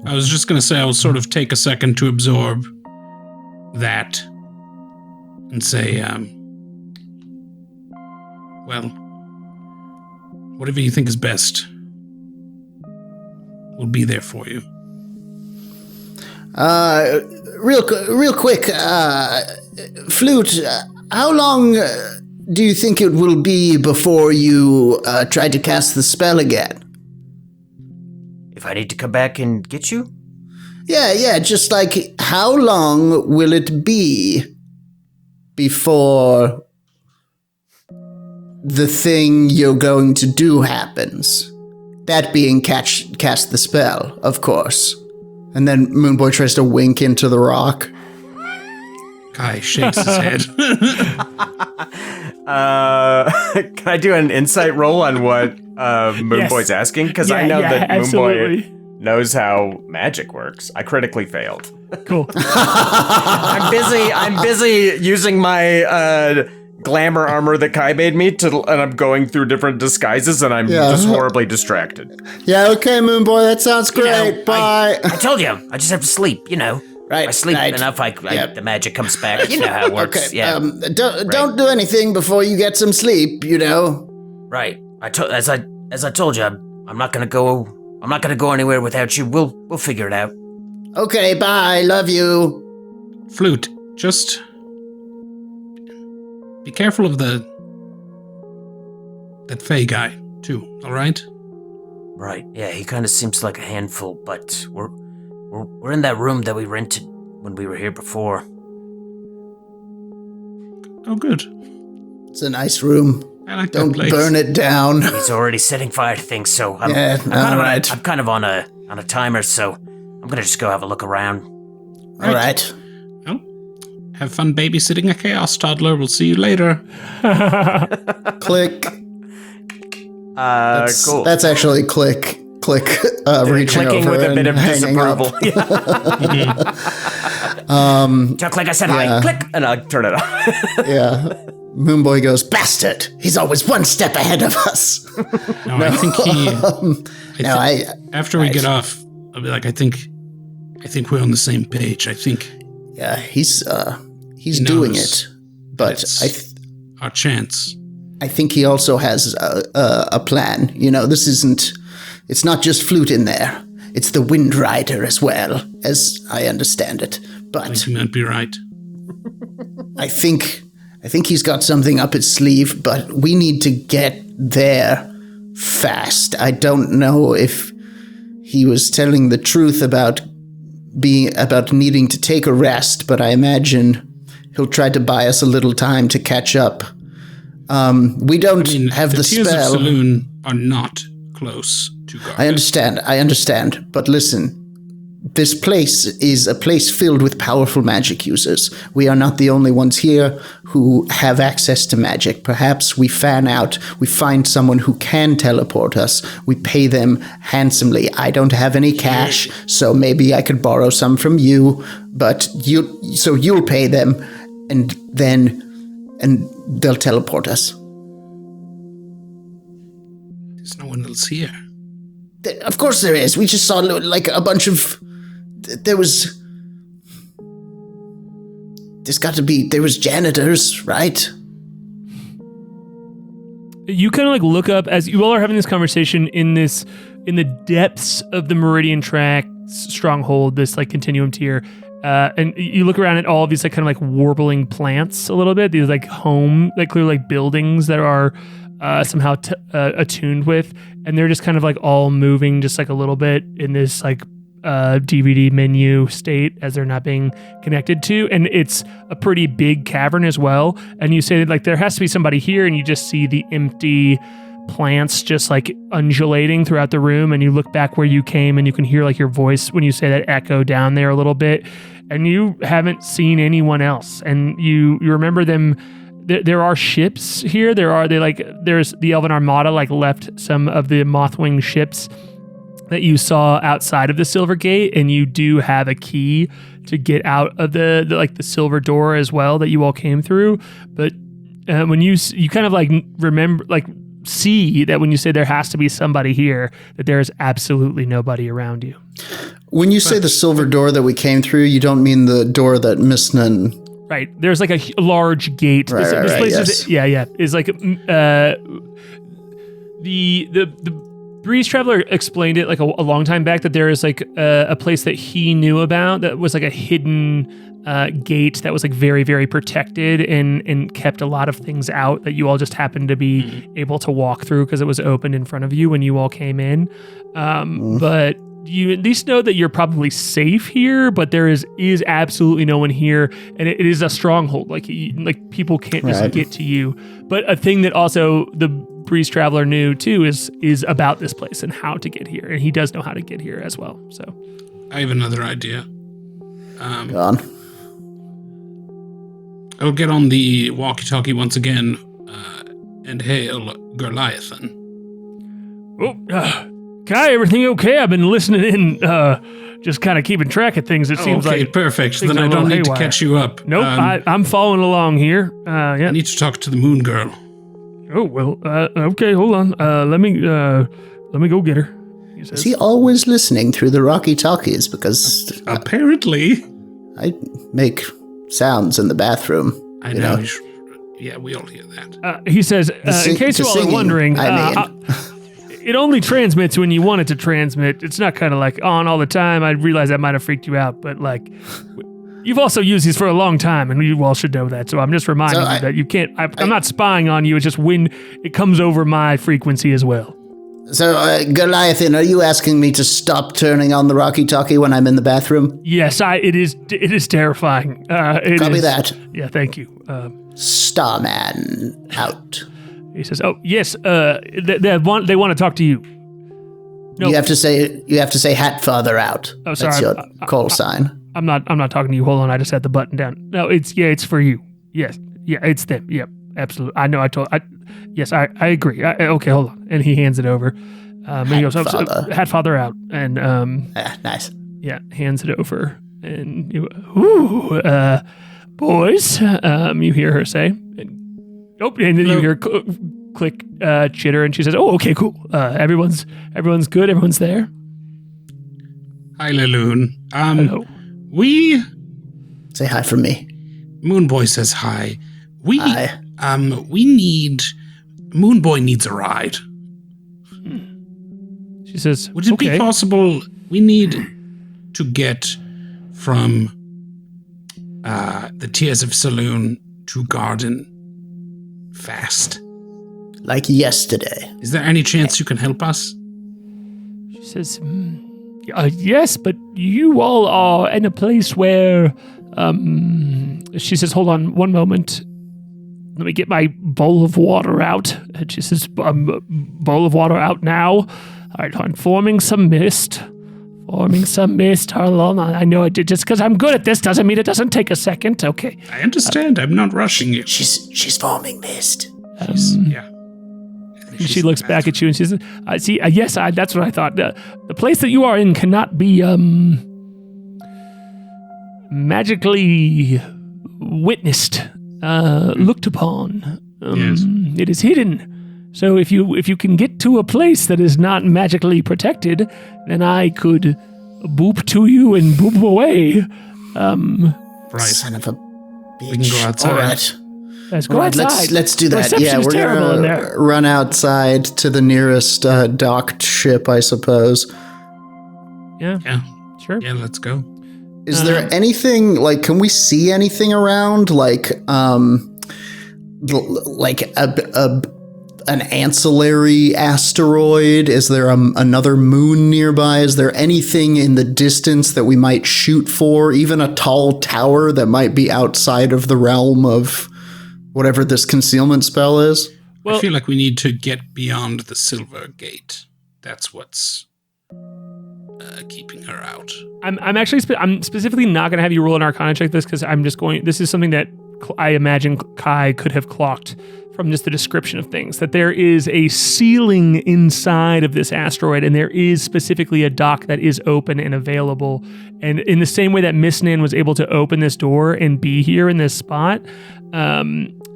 I was just going to say I will sort of take a second to absorb that and say, well, whatever you think is best, we'll be there for you. Real quick, Flute, how long do you think it will be before you try to cast the spell again? If I need to come back and get you? Yeah, just like, how long will it be before the thing you're going to do happens? That being cast the spell, of course. And then Moonboy tries to wink into the rock. K.A.I shakes his head. Can I do an insight roll on what Moonboy's asking? Because I know that Moonboy knows how magic works. I critically failed. Cool. I'm busy using my glamour armor that K.A.I made me and I'm going through different disguises and I'm just horribly distracted. Yeah, okay, Moonboy, that sounds great. Bye. I told you, I just have to sleep, Right. I sleep enough, the magic comes back. You know how it works. Okay. Yeah. Don't do anything before you get some sleep. Right. As I told you, I'm not gonna go anywhere without you. We'll figure it out. Okay. Bye. Love you. Flute, just be careful of that Fae guy too. All right. Right. Yeah. He kind of seems like a handful, but we're in that room that we rented when we were here before. Oh, good. It's a nice room. I like Don't that place. burn it down. He's already setting fire to things, so I'm kind of on a timer, so I'm gonna just go have a look around. All right. Well, have fun babysitting a chaos toddler. We'll see you later. Click. Cool. That's actually Klik. Reaching Clicking over with a bit of hanging up. disapproval. Chuck, like I said, hi, click, and I'll turn it off. Yeah. Moonboy goes, bastard! He's always one step ahead of us. No, I think after we get off, I'll be like, I think we're on the same page. I think. Yeah, he's doing it, but our chance. I think he also has a plan. It's not just Flute in there. It's the Windrider as well, as I understand it. But You might be right. I think he's got something up his sleeve, but we need to get there fast. I don't know if he was telling the truth about needing to take a rest, but I imagine he'll try to buy us a little time to catch up. We don't have the spell. The Tears of Saloon are not close to Garden. I understand, but listen. This place is a place filled with powerful magic users. We are not the only ones here who have access to magic. Perhaps we fan out, we find someone who can teleport us, we pay them handsomely. I don't have any cash, so maybe I could borrow some from you, but you'll pay them, and they'll teleport us. There's no one else here. Of course there is. We just saw like a bunch of... There was janitors, right? You kind of like look up as you all are having this conversation in the depths of the Meridian Track stronghold, this like continuum tier. And you look around at all of these like kind of like warbling plants a little bit, these like clearly like buildings that are somehow attuned with, and they're just kind of like all moving just like a little bit in this like DVD menu state as they're not being connected to, and it's a pretty big cavern as well. And you say that like there has to be somebody here, and you just see the empty plants just like undulating throughout the room, and you look back where you came and you can hear like your voice when you say that echo down there a little bit, and you haven't seen anyone else, and you remember them. There are ships here. There's the Elven Armada like left some of the Mothwing ships that you saw outside of the Silver Gate, and you do have a key to get out of the Silver Door as well that you all came through. But when you kind of like remember, like see that when you say there has to be somebody here, that there is absolutely nobody around you. When you say the Silver Door that we came through, you don't mean the door that Miss Nun. Right. There's like a large gate. This place is, yeah. Is like the Breeze Traveler explained it like a long time back that there is like a place that he knew about that was like a hidden gate that was like very, very protected and kept a lot of things out that you all just happened to be able to walk through because it was opened in front of you when you all came in. But you at least know that you're probably safe here, but there is absolutely no one here, and it is a stronghold. Like people can't just get to you. But a thing that also the Breeze Traveler knew too is about this place and how to get here, and he does know how to get here as well. So I have another idea. Go on. I'll get on the walkie-talkie once again and hail Goliathan. K.A.I, everything okay? I've been listening in, just kind of keeping track of things. It seems like perfect. Then I don't need to catch you up. Nope, I'm following along here. Yeah. I need to talk to the Moon Girl. Oh well. Okay, hold on. Let me go get her. Is he always listening through the walkie-talkies? Because apparently, I make sounds in the bathroom. I know. Yeah, we all hear that. He says, in case you all are wondering, it only transmits when you want it to transmit. It's not kind of like on all the time. I realize that might have freaked you out, but like, you've also used these for a long time, and you all should know that. So I'm just reminding you that you can't. I'm not spying on you. It's just when it comes over my frequency as well. So, Goliathan, are you asking me to stop turning on the walkie-talkie when I'm in the bathroom? Yes, it is terrifying. Copy that. Yeah, thank you. Starman out. He says, "Oh yes, they want to talk to you." No, you have to say Hatfather out. Oh, sorry. That's your call sign. I'm not talking to you. Hold on, I just had the button down. No, it's for you. Yes, yeah, it's them. Yep, absolutely. I know. Yes, I agree. Okay, hold on. And he hands it over. And he goes, Hatfather out. And nice. Yeah, hands it over. And boys, you hear her say. And then you hear Klik chitter, and she says, "Oh, okay, cool. Everyone's good. Everyone's there." Hi, Laloon. Hello. We say hi from me. Moonboy says hi. Hi. Moonboy needs a ride. She says, "Would it be possible? We need to get from the Tears of Saloon to Garden fast. Like yesterday. Is there any chance you can help us?" She says, yes, but you all are in a place where, she says, hold on one moment. Let me get my bowl of water out. And she says, bowl of water out now. All right, I'm forming some mist. Hold on. I know it just because I'm good at this doesn't mean it doesn't take a second. Okay. I understand. I'm not rushing you. She's forming mist. Yeah. She looks back at you and she says, see, yes, that's what I thought. The place that you are in cannot be magically witnessed, looked upon. Yes. It is hidden. So if you can get to a place that is not magically protected, then I could boop to you and boop away. Right. Son of a bitch. We can go outside. All right. Let's go outside. Let's do that. Yeah, we're gonna run outside to the nearest docked ship, I suppose. Yeah. Sure. Yeah, let's go. Is there anything can we see anything around an ancillary asteroid? Is there another moon nearby? Is there anything in the distance that we might shoot for? Even a tall tower that might be outside of the realm of whatever this concealment spell is? Well, I feel like we need to get beyond the silver gate. That's what's keeping her out. I'm actually I'm specifically not going to have you roll an Arcana check this because I'm just going. This is something that I imagine K.A.I could have clocked from just the description of things. That there is a ceiling inside of this asteroid, and there is specifically a dock that is open and available. And in the same way that Miss Nin was able to open this door and be here in this spot,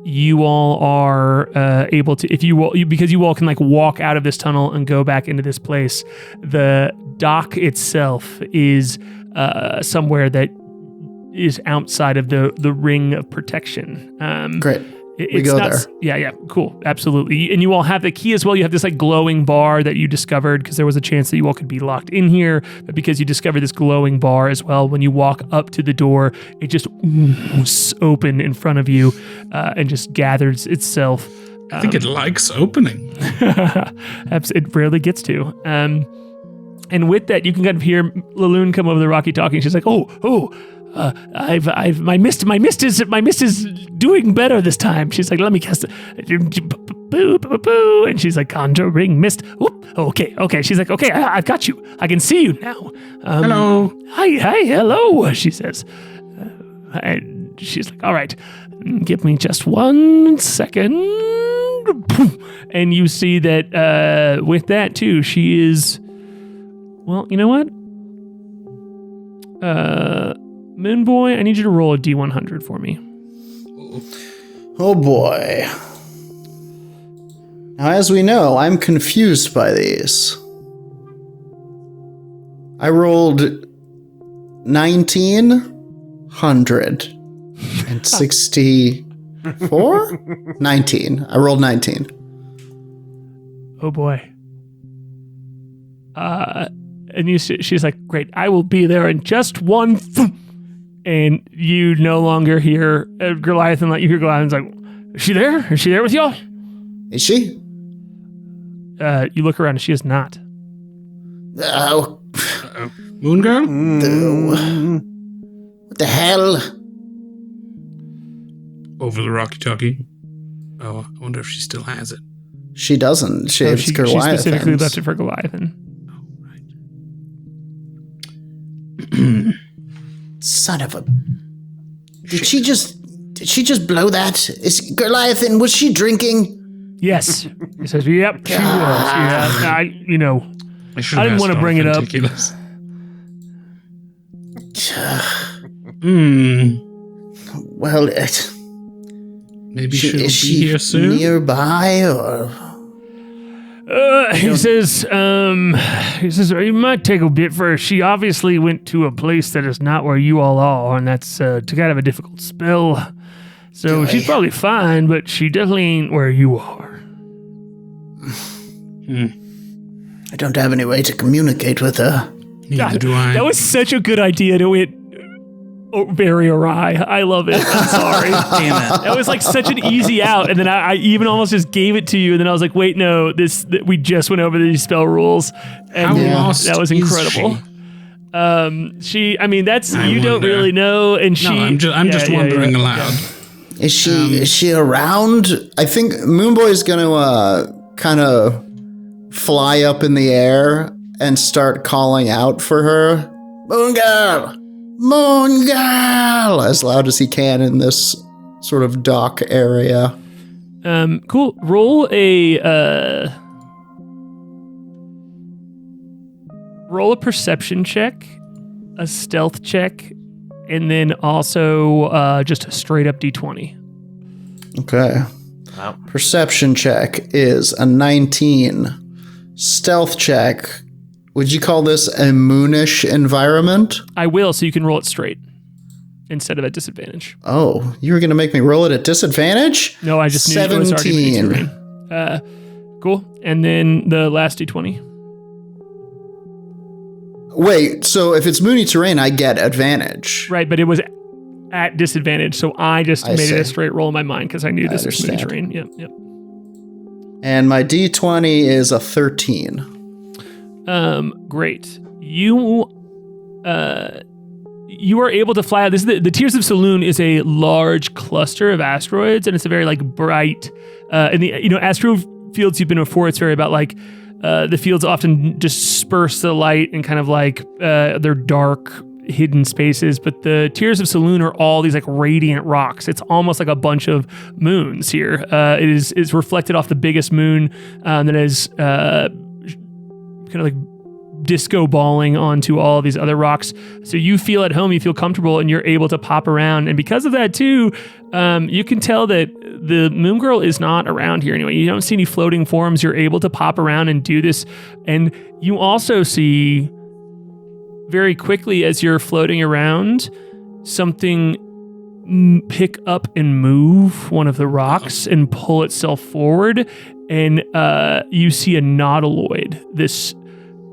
you all are able to, if you will, because you all can like walk out of this tunnel and go back into this place. The dock itself is somewhere that is outside of the ring of protection. Great. We go there. Yeah, cool, absolutely. And you all have the key as well. You have this like glowing bar that you discovered because there was a chance that you all could be locked in here. But because you discovered this glowing bar as well, when you walk up to the door, it just open in front of you and just gathers itself. I think it likes opening. It rarely gets to. And with that, you can kind of hear Laloon come over the rocky talking. She's like, my mist is doing better this time. She's like, let me cast boo, and she's like, conjuring mist. Oop, okay. She's like, okay, I've got you. I can see you now. Hello. Hi, hello. She says, and she's like, all right, give me just 1 second. And you see that with that too, she is. Well, you know what? Moonboy, I need you to roll a D100 for me. Oh boy. Now, as we know, I'm confused by these. I rolled 1964? 19. I rolled 19. Oh boy. And she's like, great, I will be there in just one. And you no longer hear Goliath, and you hear Goliath's like, is she there? Is she there with y'all? Is she? You look around and she is not. Oh. Moon Girl? What the hell? Over the rocky talkie. Oh, I wonder if she still has it. She doesn't. She specifically left it for Goliathan. Son of a... Did she just blow that? Is Goliathan, was she drinking? Yes. He says, yep, she was. Yeah. I didn't want to bring it up. Well, maybe she'll be here soon. Nearby, or... He says, it might take a bit for her. She obviously went to a place that is not where you all are, and that's to kind of a difficult spell. So she's probably fine, but she definitely ain't where you are. I don't have any way to communicate with her. Neither do I. That was such a good idea to it. Very awry. I love it. I'm sorry. Damn it. That was like such an easy out, and then I even almost just gave it to you, and then I was like, wait, no, we just went over these spell rules, and that was incredible. You don't really know, and she. No, I'm just wondering aloud. Yeah. Is she around? I think Moonboy is gonna kind of fly up in the air and start calling out for her. Moon Girl! Moon Girl! As loud as he can in this sort of dock area. Cool. Roll a perception check, a stealth check, and then also just a straight up D20. Okay. Wow. Perception check is a 19. Stealth check. Would you call this a moonish environment? I will, so you can roll it straight instead of at disadvantage. Oh, you were going to make me roll it at disadvantage? No, I just knew 17. it was already terrain. Cool. And then the last D20. Wait, so if it's moony terrain, I get advantage. Right, but it was at disadvantage, so I just made see. it a straight roll in my mind because I knew this was moony terrain. Yep. And my D20 is a 13. Great. You you are able to fly out. This is the Tears of Saloon is a large cluster of asteroids, and it's a very like bright. In the astro fields you've been before, it's very about like the fields often disperse the light and kind of like they're dark, hidden spaces. But the Tears of Saloon are all these like radiant rocks. It's almost like a bunch of moons here. It's reflected off the biggest moon that is kind of like disco balling onto all of these other rocks. So you feel at home, you feel comfortable, and you're able to pop around. And because of that too, you can tell that the Moon Girl is not around here anyway. You don't see any floating forms. You're able to pop around and do this. And you also see very quickly as you're floating around, something pick up and move one of the rocks and pull itself forward. And you see a nautiloid, this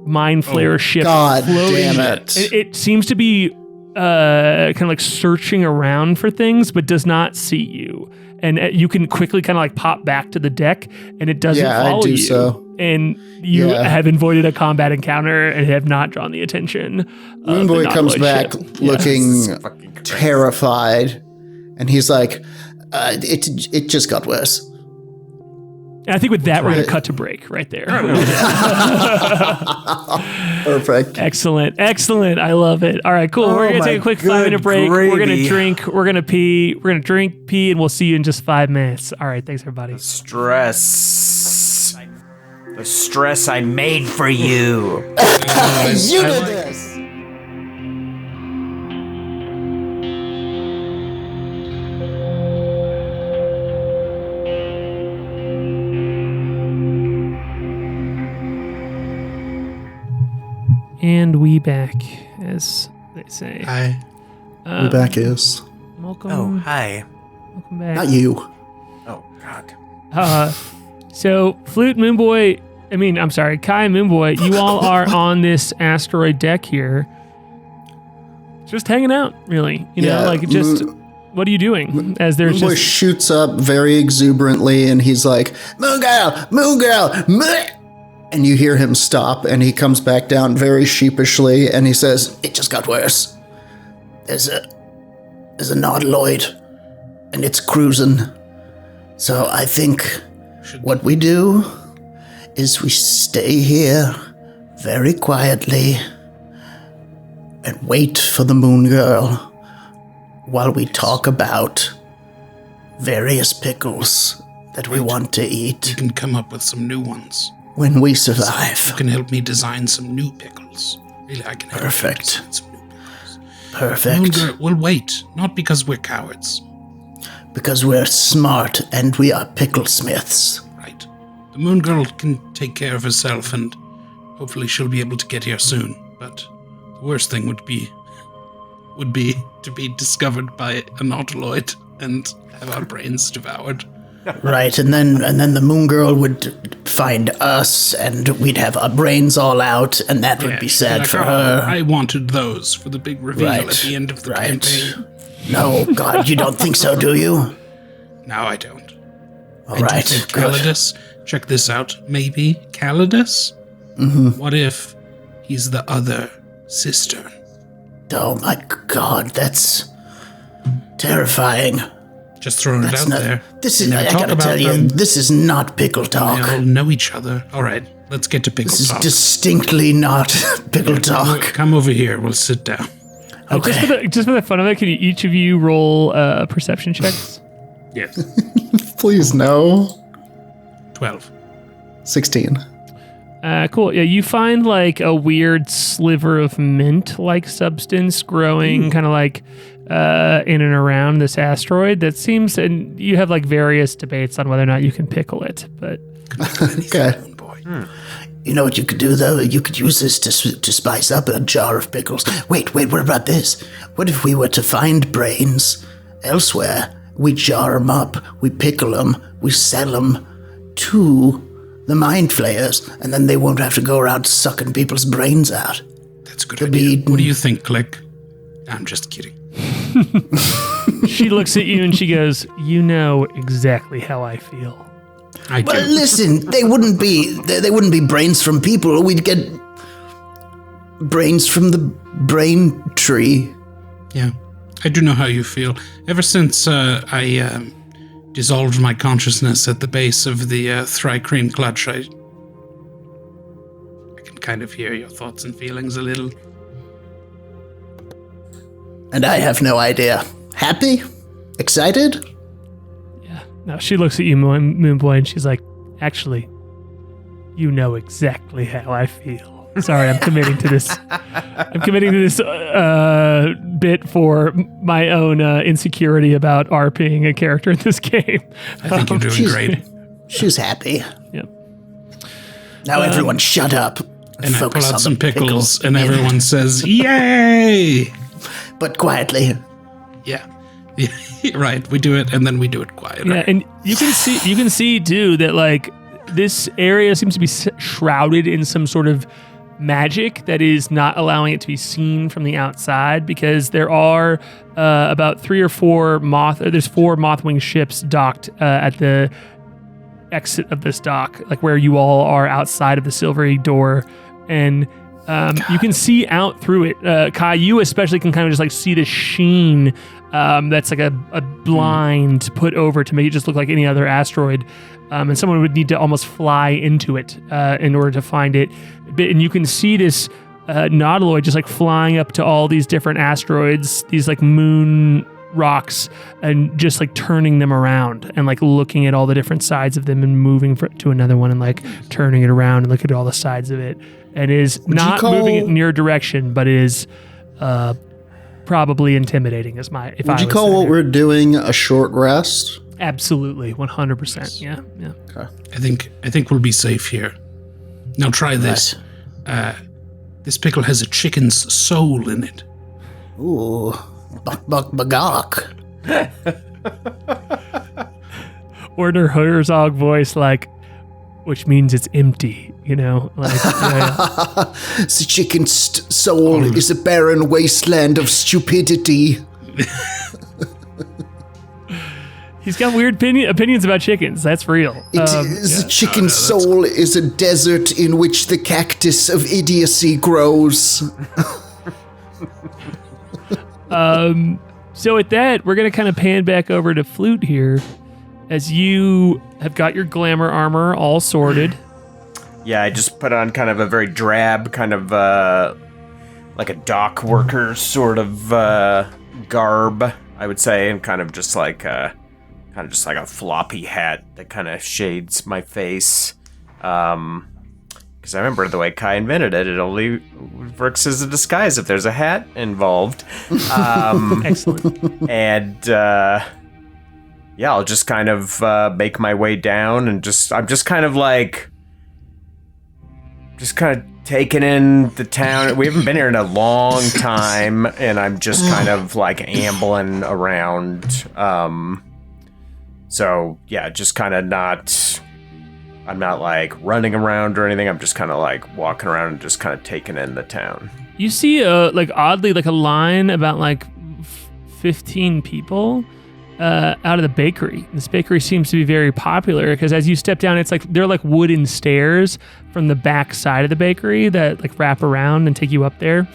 mind flayer ship. God floating. damn it. It seems to be kind of like searching around for things, but does not see you. And you can quickly kind of like pop back to the deck, and it doesn't follow you. So. And you have avoided a combat encounter and have not drawn the attention. Moonboy comes back looking terrified, and he's like, "It just got worse." And I think with that, we're going to cut to break right there. Perfect. Excellent. I love it. All right, cool. We're going to take a quick 5-minute break. Gravy. We're going to drink. We're going to pee. We're going to drink, pee, and we'll see you in just 5 minutes. All right, thanks, everybody. The stress I made for you. You did this. And we back, as they say. Hi. We back is. Welcome. Oh, hi. Welcome back. Not you. Oh, God. So, Flute, Moonboy, K.A.I and Moonboy, you all are on this asteroid deck here. Just hanging out, really. What are you doing? As there's Moonboy shoots up very exuberantly, and he's like, Moon Girl, meh!" And you hear him stop, and he comes back down very sheepishly, and he says, "It just got worse. There's a nautiloid, and it's cruising. So I think what we do is we stay here very quietly and wait for the Moon Girl while we talk about various pickles that we want to eat We can come up with some new ones. when we survive." You can help me design some new pickles. Really, I can help Perfect. you design some new pickles. Perfect. Moon Girl, we'll wait. Not because we're cowards. Because we're smart and we are pickle smiths. Right. The Moon Girl can take care of herself, and hopefully she'll be able to get here soon. But the worst thing would be to be discovered by a nautiloid and have our brains devoured. Right, and then the Moon Girl would find us, and we'd have our brains all out, and that would be sad Like, for "Oh, her. I wanted those for the big reveal Right, at the end of the right. campaign. No, God, you don't think so, do you? No, I don't. All I do right, think good. Calidus, check this out. Maybe Calidus? Mm-hmm. What if he's the other sister? Oh my God, that's terrifying. Just throwing it out there. This is, We never I talk gotta about tell you, them. this is not pickle They talk. all know each other. All right, let's get to pickle This is talk. distinctly not pickle talk. Come over here. We'll sit down. Okay. just for the fun of it, can you, each of you roll perception checks? Yes. Please, no. 12. 16. Cool. Yeah, you find like a weird sliver of mint-like substance growing kind of like in and around this asteroid that seems, and you have like various debates on whether or not you can pickle it, but Okay. Boy. You know what you could do, though? You could use this to spice up a jar of pickles. Wait, what about this? What if we were to find brains elsewhere? We jar them up, we pickle them, we sell them to the mind flayers, and then they won't have to go around sucking people's brains out. That's a good Could idea. be- What do you think, Klik? I'm just kidding. she looks at you and she goes, "You know exactly how I feel." I do. Well, listen, they wouldn't be brains from people. We'd get brains from the brain tree. Yeah, I do know how you feel. Ever since I dissolved my consciousness at the base of the Tohr-Kreen clutch, I can kind of hear your thoughts and feelings a little. And I have no idea. Happy? Excited? Yeah. Now she looks at you, Moonboy, and she's like, actually, you know exactly how I feel. Sorry, I'm committing to this. I'm committing to this bit for my own insecurity about RPing a character in this game. I think you're doing great. She's happy. Yep. Now everyone shut up. And I pull focus out on some the pickles, and everyone says, "Yay!" But quietly. Yeah. Right. We do it, and then we do it quietly. Yeah, and you can see too that like this area seems to be shrouded in some sort of magic that is not allowing it to be seen from the outside, because there are about 3 or 4 there's 4 Mothwing ships docked at the exit of this dock, like where you all are outside of the silvery door, and you can see out through it. K.A.I, you especially can kind of just like see the sheen that's like a blind put over to make it just look like any other asteroid. And someone would need to almost fly into it in order to find it. And you can see this nautiloid just like flying up to all these different asteroids, these like moon rocks, and just like turning them around and like looking at all the different sides of them and moving to another one and like turning it around and looking at all the sides of it. And is not moving it in your direction, but it is probably intimidating. Would you call what we're doing a short rest? Absolutely, 100%. Yeah. Okay. I think we'll be safe here. Now try this. This pickle has a chicken's soul in it. Ooh, buck. Or in her Herzog voice, like, which means it's empty, you know? Like, yeah. The chicken's soul is a barren wasteland of stupidity. He's got weird opinions about chickens. That's real. The chicken's soul is a desert in which the cactus of idiocy grows. So with that, we're going to kind of pan back over to Flute here, as you have got your glamour armor all sorted. Yeah, I just put on kind of a very drab, kind of like a dock worker sort of garb, I would say, and kind of just like a floppy hat that kind of shades my face. Because I remember the way K.A.I invented it, it only works as a disguise if there's a hat involved. Excellent. And yeah, I'll just kind of make my way down, and I'm just kind of taking in the town. We haven't been here in a long time, and I'm just kind of like ambling around. So yeah, just kind of I'm not like running around or anything. I'm just kind of like walking around and just kind of taking in the town. You see like oddly like a line about like 15 people out of the bakery. This bakery seems to be very popular because as you step down, it's like they're like wooden stairs from the back side of the bakery that like wrap around and take you up there.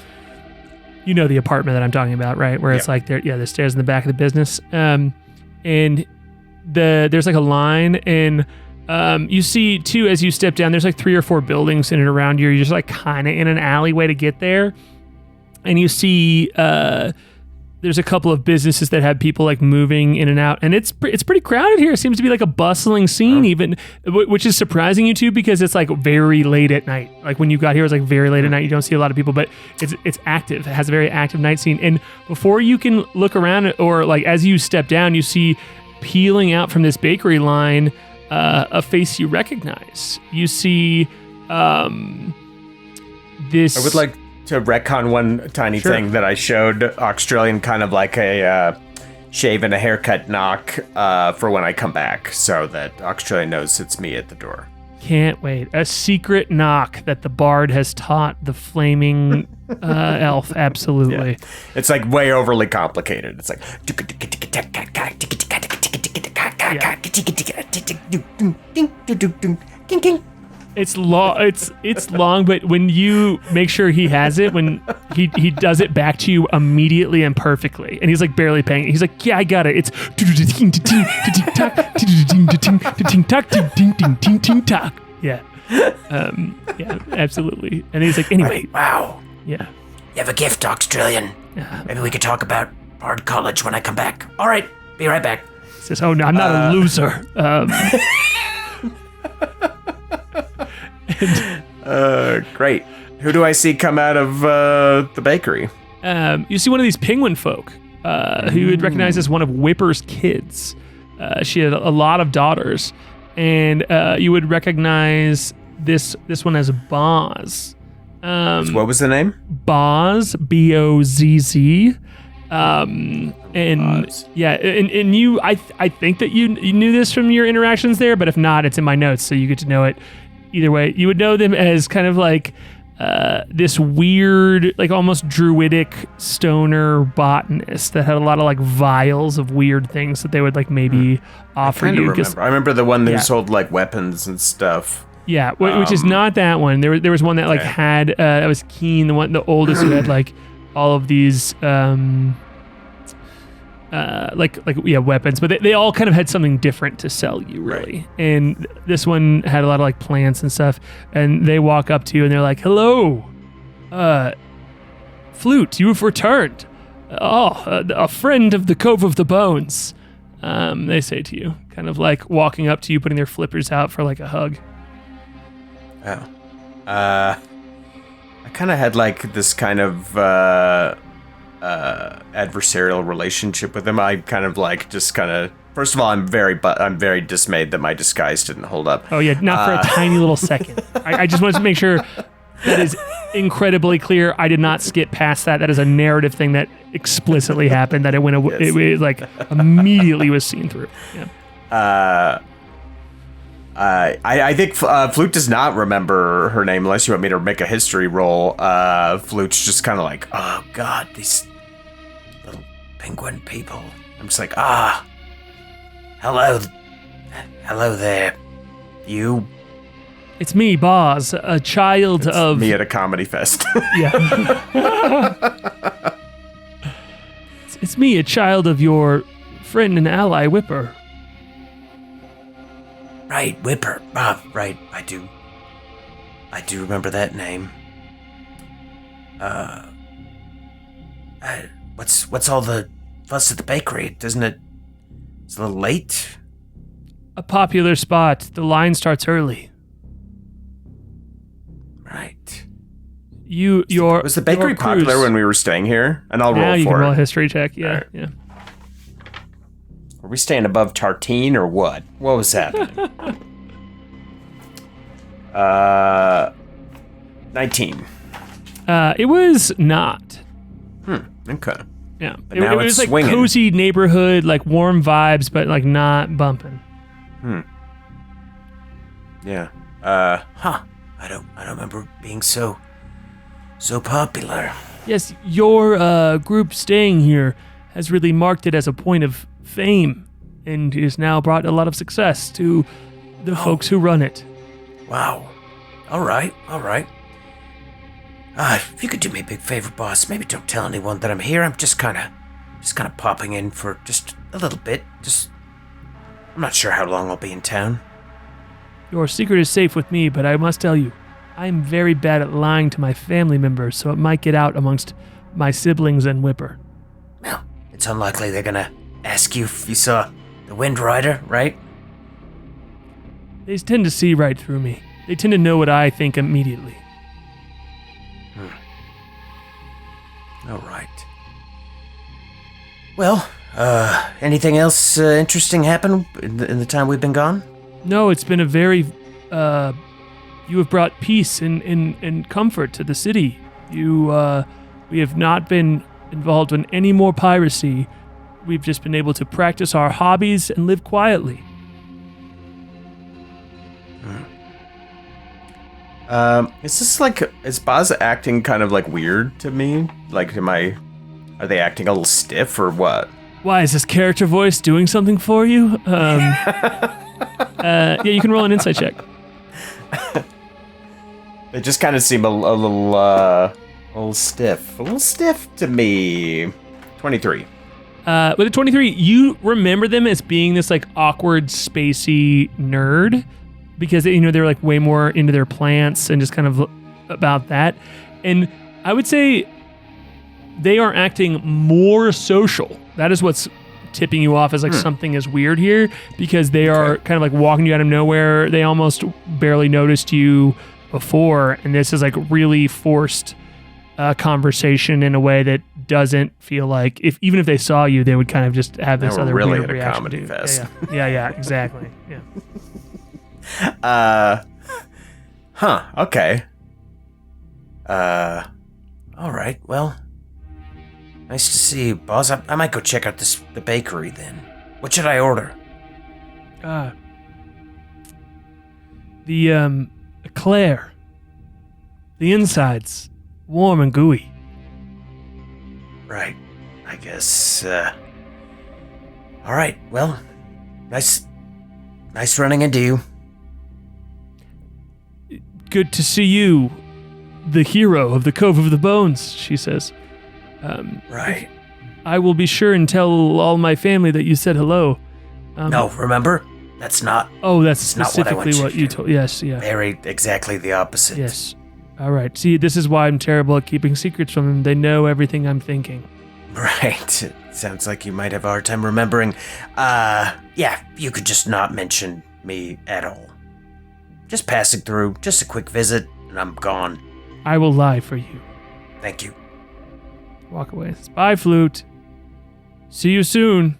You know the apartment that I'm talking about, right? Where it's like the stairs in the back of the business. And there's like a line, and you see too as you step down, there's like 3 or 4 buildings in and around you. You're just like kind of in an alleyway to get there, and you see there's a couple of businesses that have people like moving in and out, and it's pretty crowded here. It seems to be like a bustling scene, even, which is surprising you too, because it's like very late at night. Like when you got here, it's like very late at night. You don't see a lot of people, but it's active. It has a very active night scene. And before you can look around, or like as you step down, you see peeling out from this bakery line a face you recognize. You see this. I would like to retcon one tiny thing that I showed Australian, kind of like a shave and a haircut knock for when I come back, so that Australia knows it's me at the door. Can't wait. A secret knock that the bard has taught the flaming elf. Absolutely. Yeah. It's like way overly complicated. It's like... It's long. It's long, but when you make sure he has it, when he does it back to you immediately and perfectly, and he's like barely paying. He's like, yeah, I got it. It's yeah, yeah, absolutely. And he's like, anyway, Wow. yeah. You have a gift, Australian. Maybe we could talk about Bard College when I come back. All right, be right back. He says, oh no, I'm not a loser. Great. Who do I see come out of the bakery? You see one of these penguin folk who you would recognize as one of Whipper's kids. She had a lot of daughters, and you would recognize this one as Boz. What was the name? Boz, B-O-Z-Z. And Boz. yeah, and you, I think that you knew this from your interactions there, but if not, it's in my notes, so you get to know it. Either way, you would know them as kind of like this weird, like almost druidic stoner botanist that had a lot of like vials of weird things that they would like maybe offer I you. remember. I remember the one who Yeah. sold like weapons and stuff. Yeah, which is not that one. There was one that like Okay. had that was Keen, the oldest, who had like all of these weapons, but they all kind of had something different to sell you, really. Right. And this one had a lot of like plants and stuff. And they walk up to you and they're like, "Hello, Flute, you have returned. A friend of the Cove of the Bones." They say to you, kind of like walking up to you, putting their flippers out for like a hug. Oh. I kind of had like this kind of adversarial relationship with him. I kind of like just kind of. First of all, I'm very dismayed that my disguise didn't hold up. Oh yeah, not for a tiny little second. I just wanted to make sure that is incredibly clear. I did not skip past that. That is a narrative thing that explicitly happened. That it went away. Yes. It like immediately was seen through. Yeah. I think Flute does not remember her name unless you want me to make a history roll. Flute's just kind of like, Oh, God, these little penguin people. I'm just like, hello there. You? It's me, Boz, a child of me at a comedy fest. yeah. It's me, a child of your friend and ally, Whipper. Right, Whipper. Right, I do remember that name. What's all the fuss at the bakery? Doesn't it? It's a little late. A popular spot. The line starts early. Right. Was the bakery popular when we were staying here? And I'll now roll you can for roll a it. history check. Yeah, Alright. yeah. Are we staying above Tartine or what? What was happening? 19. It was not. Okay. Yeah, But now it it's was like swinging. cozy neighborhood, like warm vibes, but like not bumping. Yeah. I don't remember being so popular. Yes, your group staying here has really marked it as a point of fame, and has now brought a lot of success to the folks who run it. Wow. All right. If you could do me a big favor, boss, maybe don't tell anyone that I'm here. I'm just kind of popping in for just a little bit. I'm not sure how long I'll be in town. Your secret is safe with me, but I must tell you, I'm very bad at lying to my family members, so it might get out amongst my siblings and Whipper. Well, it's unlikely they're gonna ask you if you saw the Windrider, right? They tend to see right through me. They tend to know what I think immediately. All right. Well, anything else interesting happen in the time we've been gone? No, it's been a very, you have brought peace and comfort to the city. We have not been involved in any more piracy. We've just been able to practice our hobbies and live quietly. Is Boz acting kind of like weird to me? Like, are they acting a little stiff or what? Why, is this character voice doing something for you? Yeah, you can roll an insight check. They just kind of seem a little stiff. A little stiff to me. 23. With a 23, you remember them as being this like awkward, spacey nerd because they're like way more into their plants and just kind of about that. And I would say they are acting more social. That is what's tipping you off as like something is weird here because they are kind of like walking you out of nowhere. They almost barely noticed you before, and this is like really forced conversation in a way that doesn't feel like even if they saw you, they would kind of just have this other really weird at a reaction comedy to. fest. Yeah, exactly. Yeah. Okay. All right, well, nice to see you, boss. I might go check out the bakery then. What should I order? The eclair. The insides warm and gooey. Right, I guess, all right, well, nice running into you. Good to see you, the hero of the Cove of the Bones, she says. Right. I will be sure and tell all my family that you said hello. No, remember? That's not... Oh, that's specifically what you told... Yes, yeah. Very exactly the opposite. Yes. All right. See, this is why I'm terrible at keeping secrets from them. They know everything I'm thinking. Right. It sounds like you might have a hard time remembering. Yeah, you could just not mention me at all. Just passing through, just a quick visit, and I'm gone. I will lie for you. Thank you. Walk away. Bye, Flute. See you soon.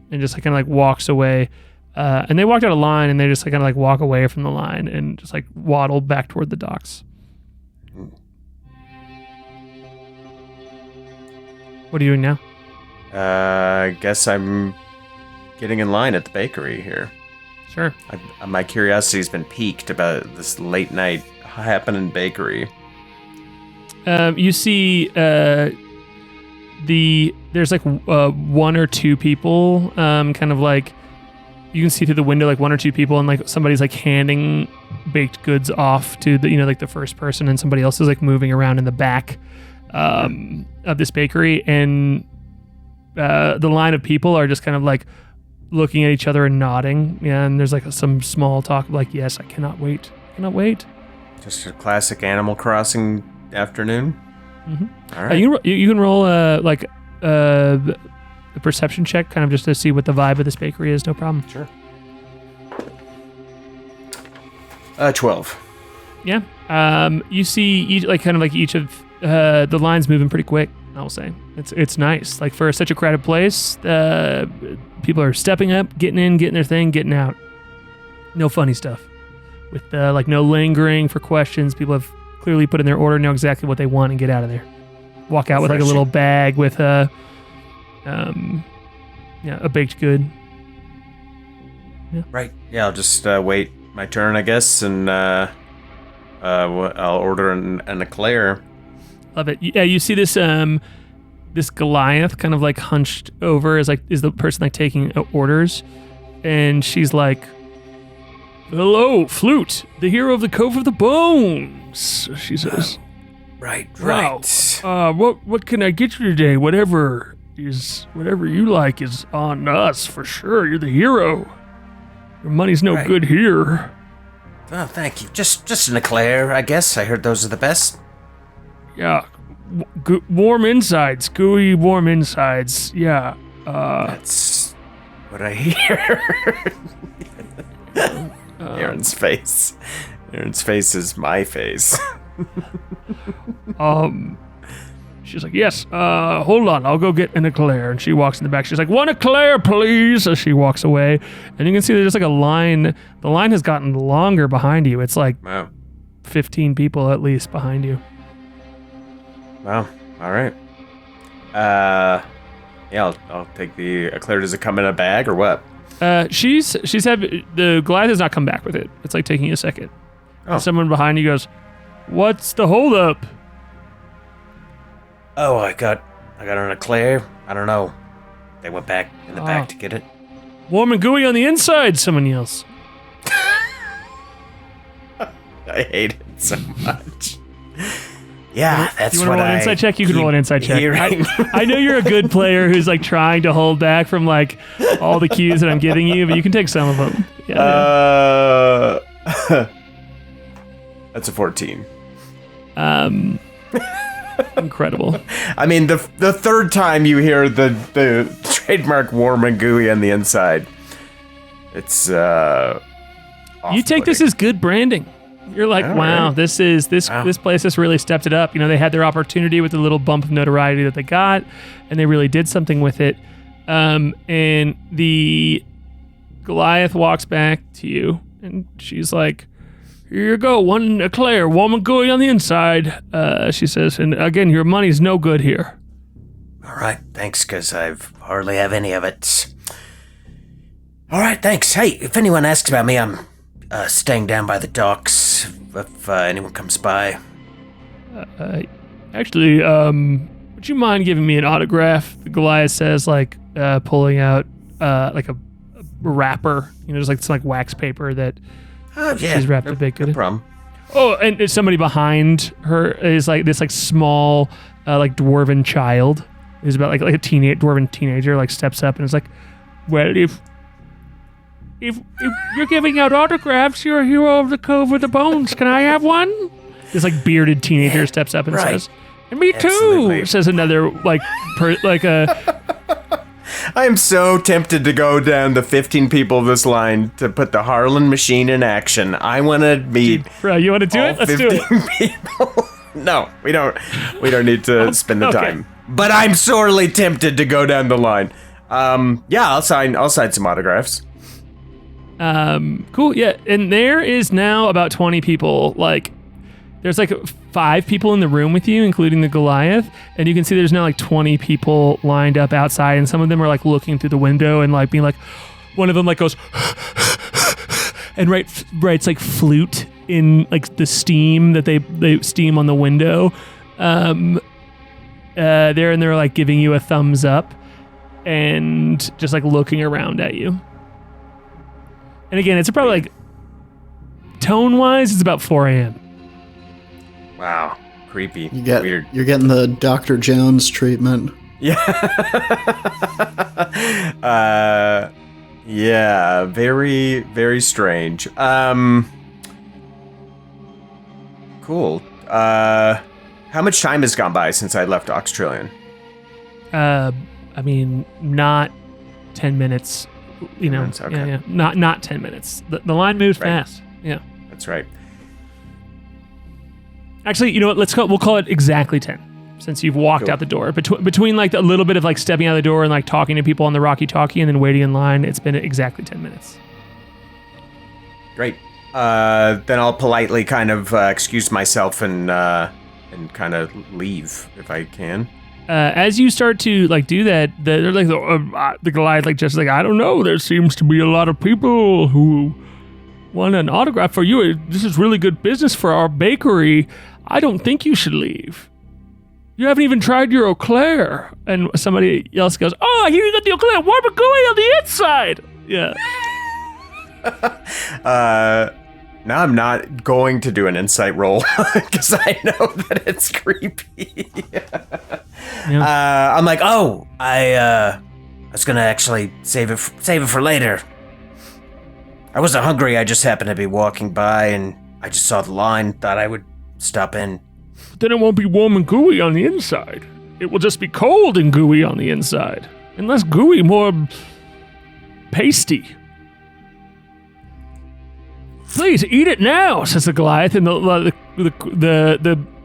And just like kind of like walks away. And they walked out of line, and they just like kind of like walk away from the line and just like waddle back toward the docks. What are you doing now? I guess I'm getting in line at the bakery here. Sure. My curiosity's been piqued about this late night happening bakery. You see there's like one or two people kind of like you can see through the window like one or two people and like somebody's like handing baked goods off to the like the first person and somebody else is like moving around in the back of this bakery and the line of people are just kind of like looking at each other and nodding and there's like some small talk like yes I cannot wait Just a classic Animal Crossing afternoon. Mm-hmm. All right. You can roll like a perception check kind of just to see what the vibe of this bakery is. No problem. Sure. 12. Yeah. You see each of the lines moving pretty quick. I will say it's nice. Like for such a crowded place, people are stepping up, getting in, getting their thing, getting out. No funny stuff. With like no lingering for questions. People have clearly put in their order, know exactly what they want, and get out of there. Walk out with like a little bag with a baked good. Yeah. Right. Yeah, I'll just wait my turn, I guess, and I'll order an eclair. Love it. Yeah, you see this this Goliath kind of like hunched over is the person like taking orders, and she's like, "Hello, Flute, the hero of the Cove of the Bones," she says. Right. Wow. What can I get you today? Whatever you like is on us for sure. You're the hero. Your money's no good here. Oh, thank you. Just an eclair, I guess. I heard those are the best. Yeah. Warm insides. Gooey, warm insides. Yeah. That's what I hear. Aaron's face. Aaron's face is my face. She's like, yes, hold on, I'll go get an eclair. And she walks in the back. She's like, one eclair, please, as she walks away. And you can see there's like a line. The line has gotten longer behind you. It's like 15 people at least behind you. Wow. All right. Yeah, I'll take the eclair. Does it come in a bag or what? She's had the Goliath has not come back with it. It's like taking a second. Oh. Someone behind you goes, "What's the holdup?" Oh, I got an eclair. I don't know. They went back in the back to get it. Warm and gooey on the inside, someone yells. I hate it so much. Yeah, that's You want to what roll an I insight check? You can roll an insight check. hearing. I know you're a good player who's like trying to hold back from like all the cues that I'm giving you, but you can take some of them. Yeah. That's a 14. Incredible. I mean, the third time you hear the trademark warm and gooey on the inside, it's You take this as good branding. You're like, wow, this place has really stepped it up. You know, they had their opportunity with the little bump of notoriety that they got, and they really did something with it. And the Goliath walks back to you, and she's like, "Here you go, one eclair, warm and gooey on the inside." She says, "And again, your money's no good here." All right, thanks, because I hardly have any of it. All right, thanks. Hey, if anyone asks about me, I'm staying down by the docks if anyone comes by. Actually, would you mind giving me an autograph? The Goliath says, like, pulling out like a wrapper, you know, just like some like wax paper that she's wrapped a bit good. No problem. Oh, and somebody behind her is like this like small like dwarven child. He's about like a dwarven teenager, like steps up and is like, "Well, if you're giving out autographs, you're a hero of the Cove with the Bones. Can I have one?" This like bearded teenager steps up and says, "And me too," Absolutely. says another like I am so tempted to go down the 15 people of this line to put the Harlan machine in action. I want to meet Bro, you want to do all it? Let's do 15 it. people. No, we don't need to spend the okay. time. But I'm sorely tempted to go down the line. Yeah, I'll sign some autographs. Cool. Yeah, and there is now about 20 people. Like, there's like 5 people in the room with you, including the Goliath, and you can see there's now like 20 people lined up outside, and some of them are like looking through the window and like being like, one of them like goes and writes like flute in like the steam that they steam on the window. They're like giving you a thumbs up and just like looking around at you. And again, it's probably like tone-wise, it's about 4 a.m. Wow, creepy. You're Weird. getting the Dr. Jones treatment. Yeah. Yeah, very, very strange. Cool. How much time has gone by since I left Auxtrillion? I mean, not 10 minutes. You know, minutes, okay. yeah. Not 10 minutes. The line moves Right. fast. Yeah. That's right. Actually, you know what? We'll call it exactly 10, since you've walked Cool. out the door. Between like a little bit of like stepping out the door and like talking to people on the walkie-talkie and then waiting in line, it's been exactly 10 minutes. Great. Then I'll politely kind of excuse myself and kind of leave if I can. As you start to like do that, they're like the Goliath like just like, "I don't know. There seems to be a lot of people who want an autograph for you. This is really good business for our bakery. I don't think you should leave. You haven't even tried your eclair." And somebody else goes, "Oh, I hear you got the eclair warm and gooey on the inside." Yeah. Now I'm not going to do an insight roll because I know that it's creepy. Yeah. I'm like, oh, I was gonna actually save it for later. I wasn't hungry. I just happened to be walking by and I just saw the line. Thought I would stop in. Then it won't be warm and gooey on the inside. It will just be cold and gooey on the inside. And less gooey, more pasty. "Please eat it now," says the Goliath, and the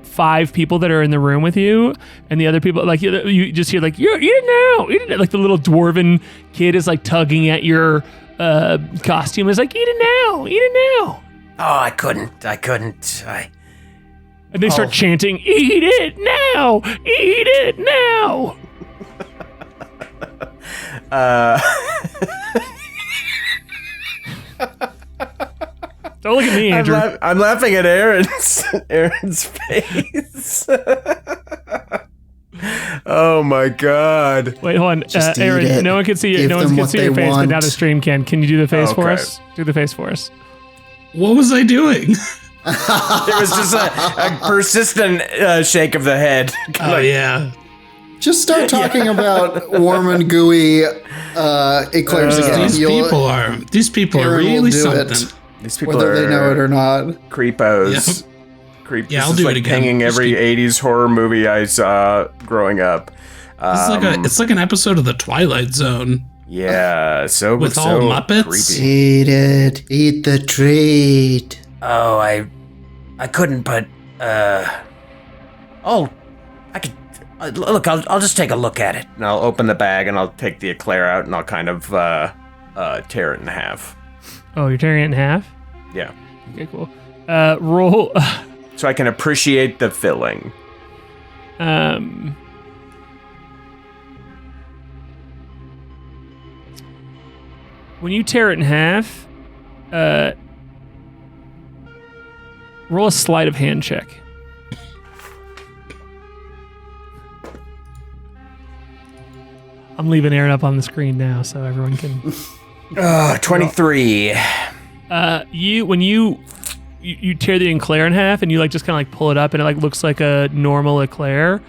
5 people that are in the room with you, and the other people, like you just hear like, "You eat it now, eat it now." Like the little dwarven kid is like tugging at your costume, is like, "Eat it now, eat it now." Oh, I couldn't. And they start chanting, "Eat it now, eat it now." Don't look at me, Andrew. I'm laughing at Aaron's face. Oh my god. Wait, hold on. Just eat Aaron, it. no one can see Give no one them can what see they your face, but now want. the stream can. Can you do the face for Okay. us? Do the face for us. What was I doing? It was just a persistent shake of the head. Oh, yeah. Just start talking about warm and gooey eclairs again. These people are Aaron will really do something. it, These people whether they know it or not. creepos. Yeah, I'll This is do like it again. pinging every 80s horror movie I saw growing up. It's like an episode of The Twilight Zone. Yeah, so With so all Muppets? creepy. Eat it. Eat the treat. Oh, I couldn't, but I could look. I'll just take a look at it. And I'll open the bag and I'll take the eclair out and I'll kind of tear it in half. Oh, you're tearing it in half? Yeah, Okay, cool. Roll. so I can appreciate the filling. When you tear it in half, roll a sleight of hand check. I'm leaving Aaron up on the screen now so everyone can. 23. When you tear the eclair in half and you like just kind of like pull it up and it like looks like a normal eclair,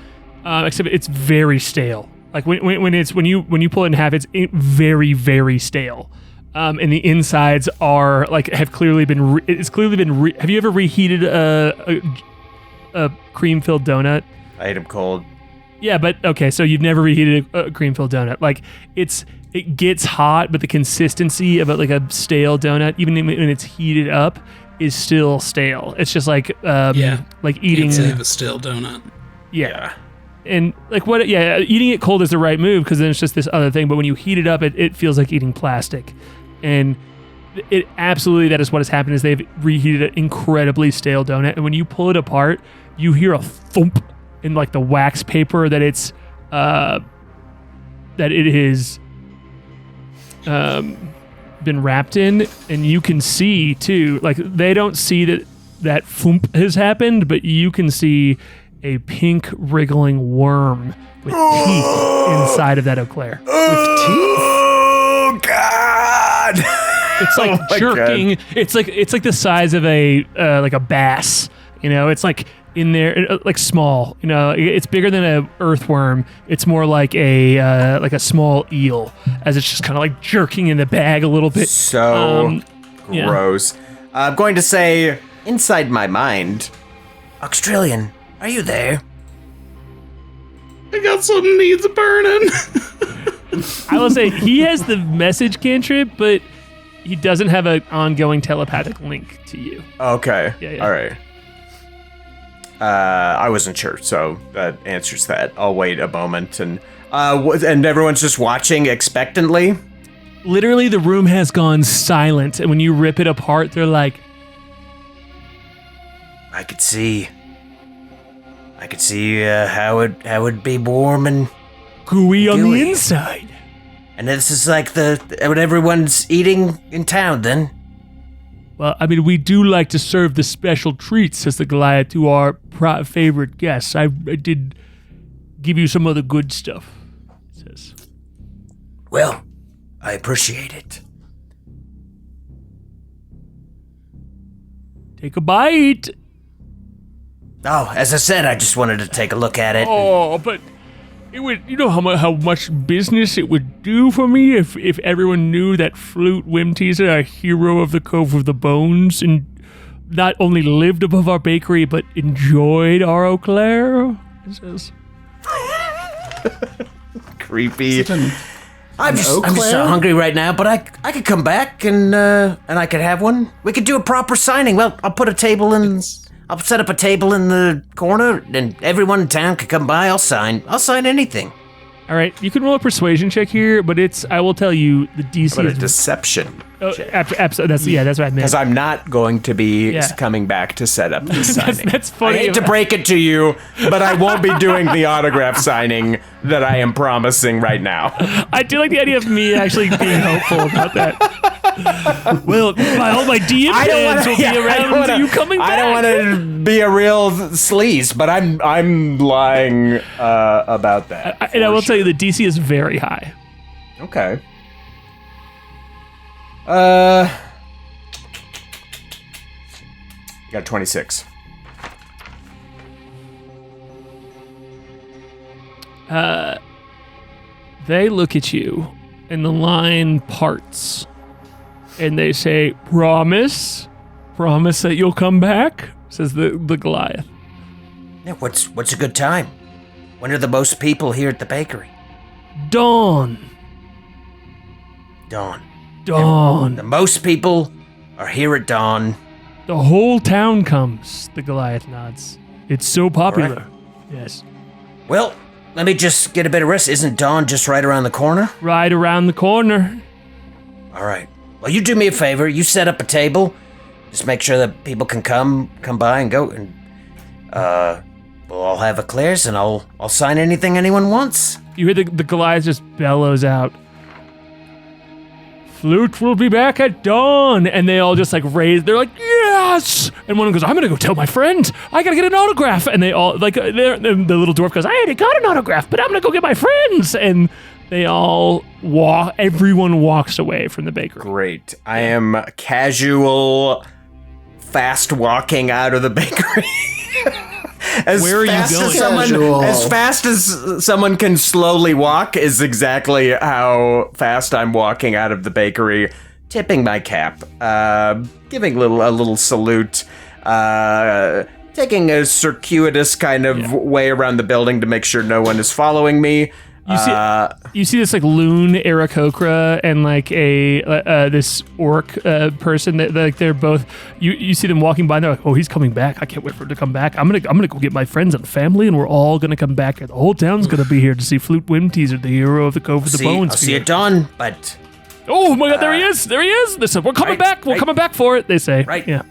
except it's very stale. Like when you pull it in half, it's very, very stale. And the insides are like have clearly been. Have you ever reheated a cream-filled donut? I ate them cold. Yeah, but okay, so you've never reheated a cream-filled donut. Like it gets hot, but the consistency of like a stale donut, even when it's heated up, is still stale. It's just like like eating Can't save a stale donut. Yeah. And like eating it cold is the right move because then it's just this other thing. But when you heat it up, it feels like eating plastic. And it absolutely, that is what has happened is they've reheated an incredibly stale donut. And when you pull it apart, you hear a thump in like the wax paper that it's, that it is been wrapped in. And you can see too, like they don't see that thump has happened, but you can see a pink wriggling worm with teeth inside of that eclair. Oh, God! It's like my jerking. God. It's like the size of a bass. You know, it's like in there, like small. You know, it's bigger than an earthworm. It's more like a small eel, as it's just kind of like jerking in the bag a little bit. So yeah. gross. I'm going to say, inside my mind, Australian, are you there? I got some needs burning. I will say he has the message cantrip, but he doesn't have an ongoing telepathic link to you. okay, Yeah. all right. I wasn't sure, so that answers that. I'll wait a moment, and everyone's just watching expectantly. Literally, the room has gone silent, and when you rip it apart, they're like, I could see how it'd be warm and gooey on the Gooey. inside. and this is like what everyone's eating in town then. Well, I mean, we do like to serve the special treats, says the Goliath, to our favorite guests. I did give you some of the good stuff, it says. Well, I appreciate it. Take a bite. Oh, as I said, I just wanted to take a look at it. Oh, but it would, you know how much business it would do for me if everyone knew that Flute Whimteaser, a hero of the Cove of the Bones, and not only lived above our bakery, but enjoyed our Eau Claire. It says. Creepy. I'm just so hungry right now, but I could come back and I could have one. We could do a proper signing. Well, I'll set up a table in the corner, and everyone in town can come by. I'll sign anything. All right, you can roll a persuasion check here, but I will tell you, the DC But a is deception. that's what I meant. Because I'm not going to be Yeah. coming back to set up the signing. That's I funny. hate to break it to you, but I won't be doing the autograph signing that I am promising right now. I do like the idea of me actually being hopeful about that. Well, all my DM fans will be around you coming back. I don't want to be a real sleaze, but I'm lying about that. And I will tell you, the DC is very high. Okay. Got 26. They look at you, and the line parts, and they say, "Promise? Promise that you'll come back?" Says the Goliath. Yeah, what's a good time? When are the most people here at the bakery? Dawn. Dawn. Dawn. The most people are here at dawn. The whole town comes, the Goliath nods. It's so popular. Right. Yes. Well, let me just get a bit of rest. Isn't dawn just right around the corner? Right around the corner. All right. Well, you do me a favor. You set up a table. Just make sure that people can come by and go, and we'll all have eclairs, and I'll sign anything anyone wants. You hear the Goliath just bellows out, "Flute will be back at dawn," and they all just like raise. They're like, "Yes!" And one of them goes, "I'm gonna go tell my friend. I gotta get an autograph." And they all like, the little dwarf goes, "I already got an autograph, but I'm gonna go get my friends." And they all walk. Everyone walks away from the bakery. Great. I am casual, fast walking out of the bakery. Where are you going? As fast as someone can slowly walk is exactly how fast I'm walking out of the bakery, tipping my cap, giving a little salute, taking a circuitous kind of way around the building to make sure no one is following me. You see this like loon Aarakocra and like this orc person that like they're both you see them walking by and they're like, "Oh, he's coming back. I can't wait for him to come back. I'm gonna go get my friends and family and we're all gonna come back. The whole town's gonna be here to see Flute Whimteaser, the hero of the Cove of the Bones." I'll see you at dawn, but oh my god, there he is! There he is! They said, "We're coming back. We're coming back for it." They say, Right. Yeah.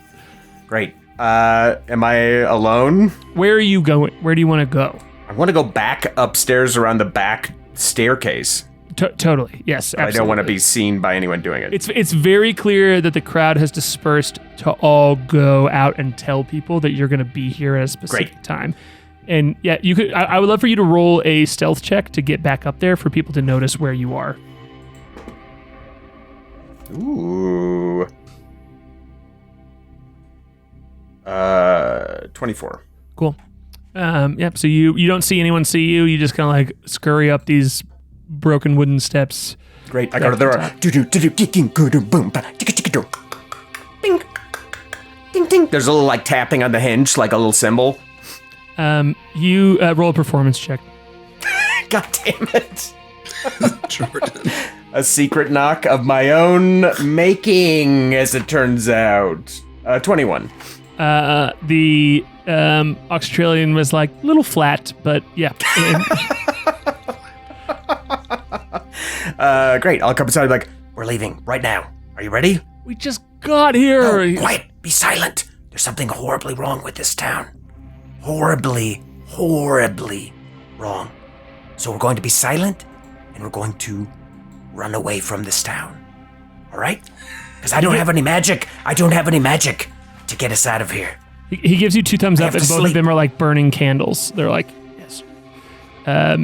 Great. Am I alone? Where are you going? Where do you want to go? I want to go back upstairs around the back staircase. Totally. Yes. Absolutely. I don't want to be seen by anyone doing it. It's very clear that the crowd has dispersed to all go out and tell people that you're going to be here at a specific time. And yeah, you could. I would love for you to roll a stealth check to get back up there for people to notice where you are. Ooh. 24. Cool. Yep. So you don't see anyone see you. You just kind of like scurry up these broken wooden steps. Great. I go to the door. Bing. Ding, ding. There's a little like tapping on the hinge, like a little symbol. You roll a performance check. God damn it. Jordan. A secret knock of my own making, as it turns out. 21. The Australian was like a little flat, but yeah. Great. I'll come inside like, we're leaving right now. Are you ready? We just got here. Oh, quiet. Be silent. There's something horribly wrong with this town. Horribly wrong. So we're going to be silent, and we're going to run away from this town. All right? Because I don't have any magic. To get us out of here. He gives you 2 thumbs up, and both sleep. of them are like burning candles. They're like, yes.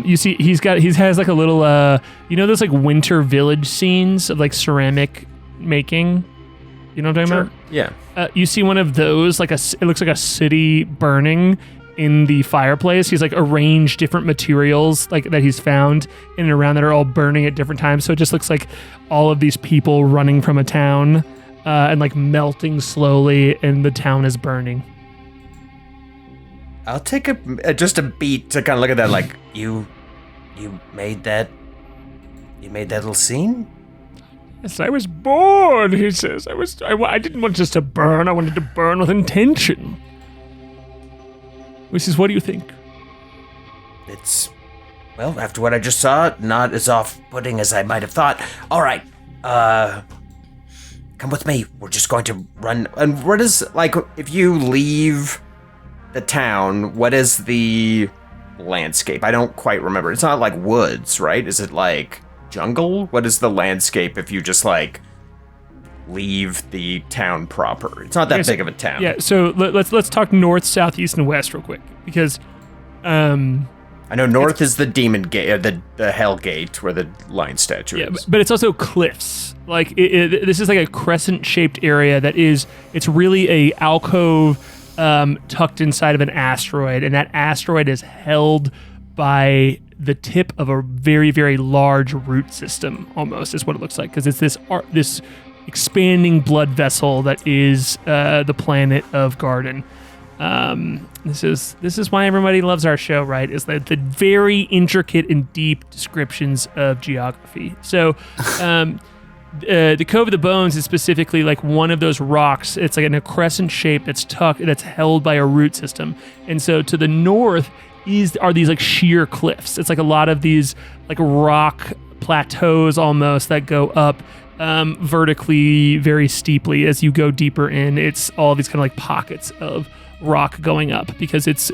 You see, he has like a little, those like winter village scenes of like ceramic making. You know what I'm talking about? yeah. You see one of those, like it looks like a city burning in the fireplace. He's like arranged different materials like that he's found in and around that are all burning at different times. So it just looks like all of these people running from a town. And like melting slowly, and the town is burning. I'll take just a beat to kind of look at that. Like You made that little scene? Yes, I was bored. He says, I didn't want just to burn. I wanted to burn with intention. He says, what do you think? It's, well, after what I just saw, not as off-putting as I might have thought. All right, come with me. We're just going to run. And what is, like, if you leave the town, what is the landscape? I don't quite remember. It's not like woods, right? Is it like jungle? What is the landscape if you just, like, leave the town proper? It's not that big of a town. Yeah, so let's talk north, south, east, and west real quick. Because I know north is the demon gate, the hell gate where the lion statue is. But it's also cliffs. Like this is like a crescent-shaped area it's really a alcove tucked inside of an asteroid, and that asteroid is held by the tip of a very, very large root system, almost is what it looks like, because it's this expanding blood vessel that is the planet of Garden. This is why everybody loves our show, right? Is that the very intricate and deep descriptions of geography. So the Cove of the Bones is specifically like one of those rocks. It's like in a crescent shape that's held by a root system. And so to the north are these like sheer cliffs. It's like a lot of these like rock plateaus almost that go up vertically very steeply as you go deeper in. It's all these kind of like pockets of rock going up because it's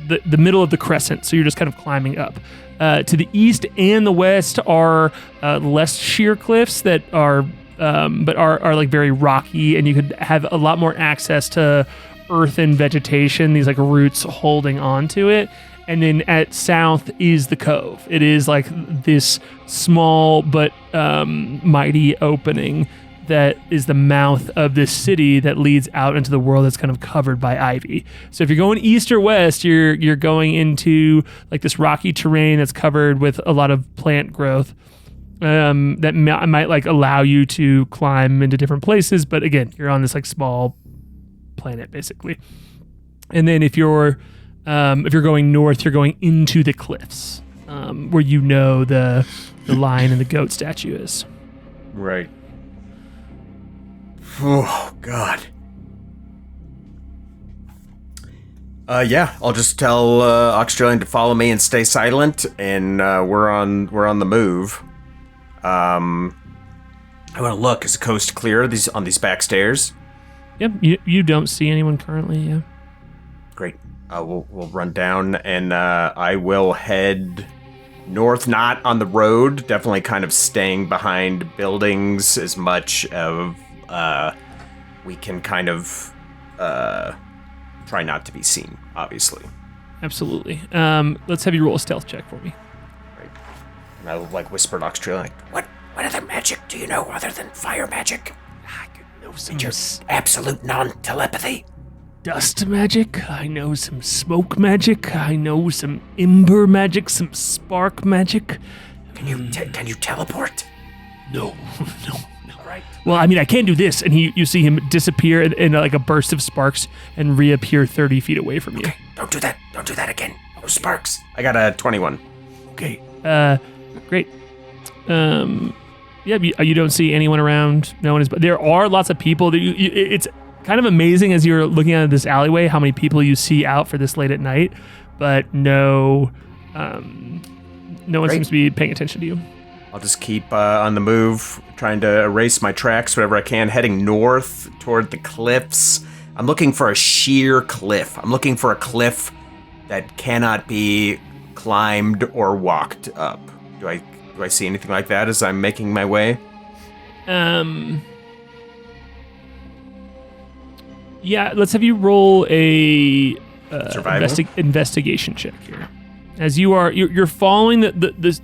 the middle of the crescent, so you're just kind of climbing up. To the east and the west are less sheer cliffs that are like very rocky, and you could have a lot more access to earth and vegetation, these like roots holding onto it. And then at south is the cove. It is like this small but mighty opening that is the mouth of this city that leads out into the world that's kind of covered by ivy. So if you're going east or west, you're going into like this rocky terrain that's covered with a lot of plant growth that might like allow you to climb into different places. But again, you're on this like small planet basically. And then if you're going north, you're going into the cliffs where the lion and the goat statue is. Right. Oh, God. Yeah, I'll just tell Australian to follow me and stay silent, and we're on the move. I want to look. Is the coast clear on these back stairs? Yep, you don't see anyone currently, yeah. Great. We'll run down, and I will head north, not on the road, definitely kind of staying behind buildings as much of we can kind of try not to be seen, obviously. Absolutely. Let's have you roll a stealth check for me. Right. And I'll like whisper to Australia, like, What other magic do you know other than fire magic? I could know some Your absolute non-telepathy. dust magic. I know some smoke magic. I know some ember magic, some spark magic. Can you teleport? No. Right. Well, I mean, I can do this, and you see him disappear in like a burst of sparks and reappear 30 feet away from you. Okay, don't do that. Don't do that again. No sparks. I got a 21. Okay. Great. Yeah, you don't see anyone around. No one is. But there are lots of people. It's kind of amazing as you're looking at this alleyway how many people you see out for this late at night, but no one seems to be paying attention to you. I'll just keep on the move, trying to erase my tracks whatever I can, heading north toward the cliffs. I'm looking for a sheer cliff. I'm looking for a cliff that cannot be climbed or walked up. Do I see anything like that as I'm making my way? Yeah, let's have you roll a investigation check here. As you're following the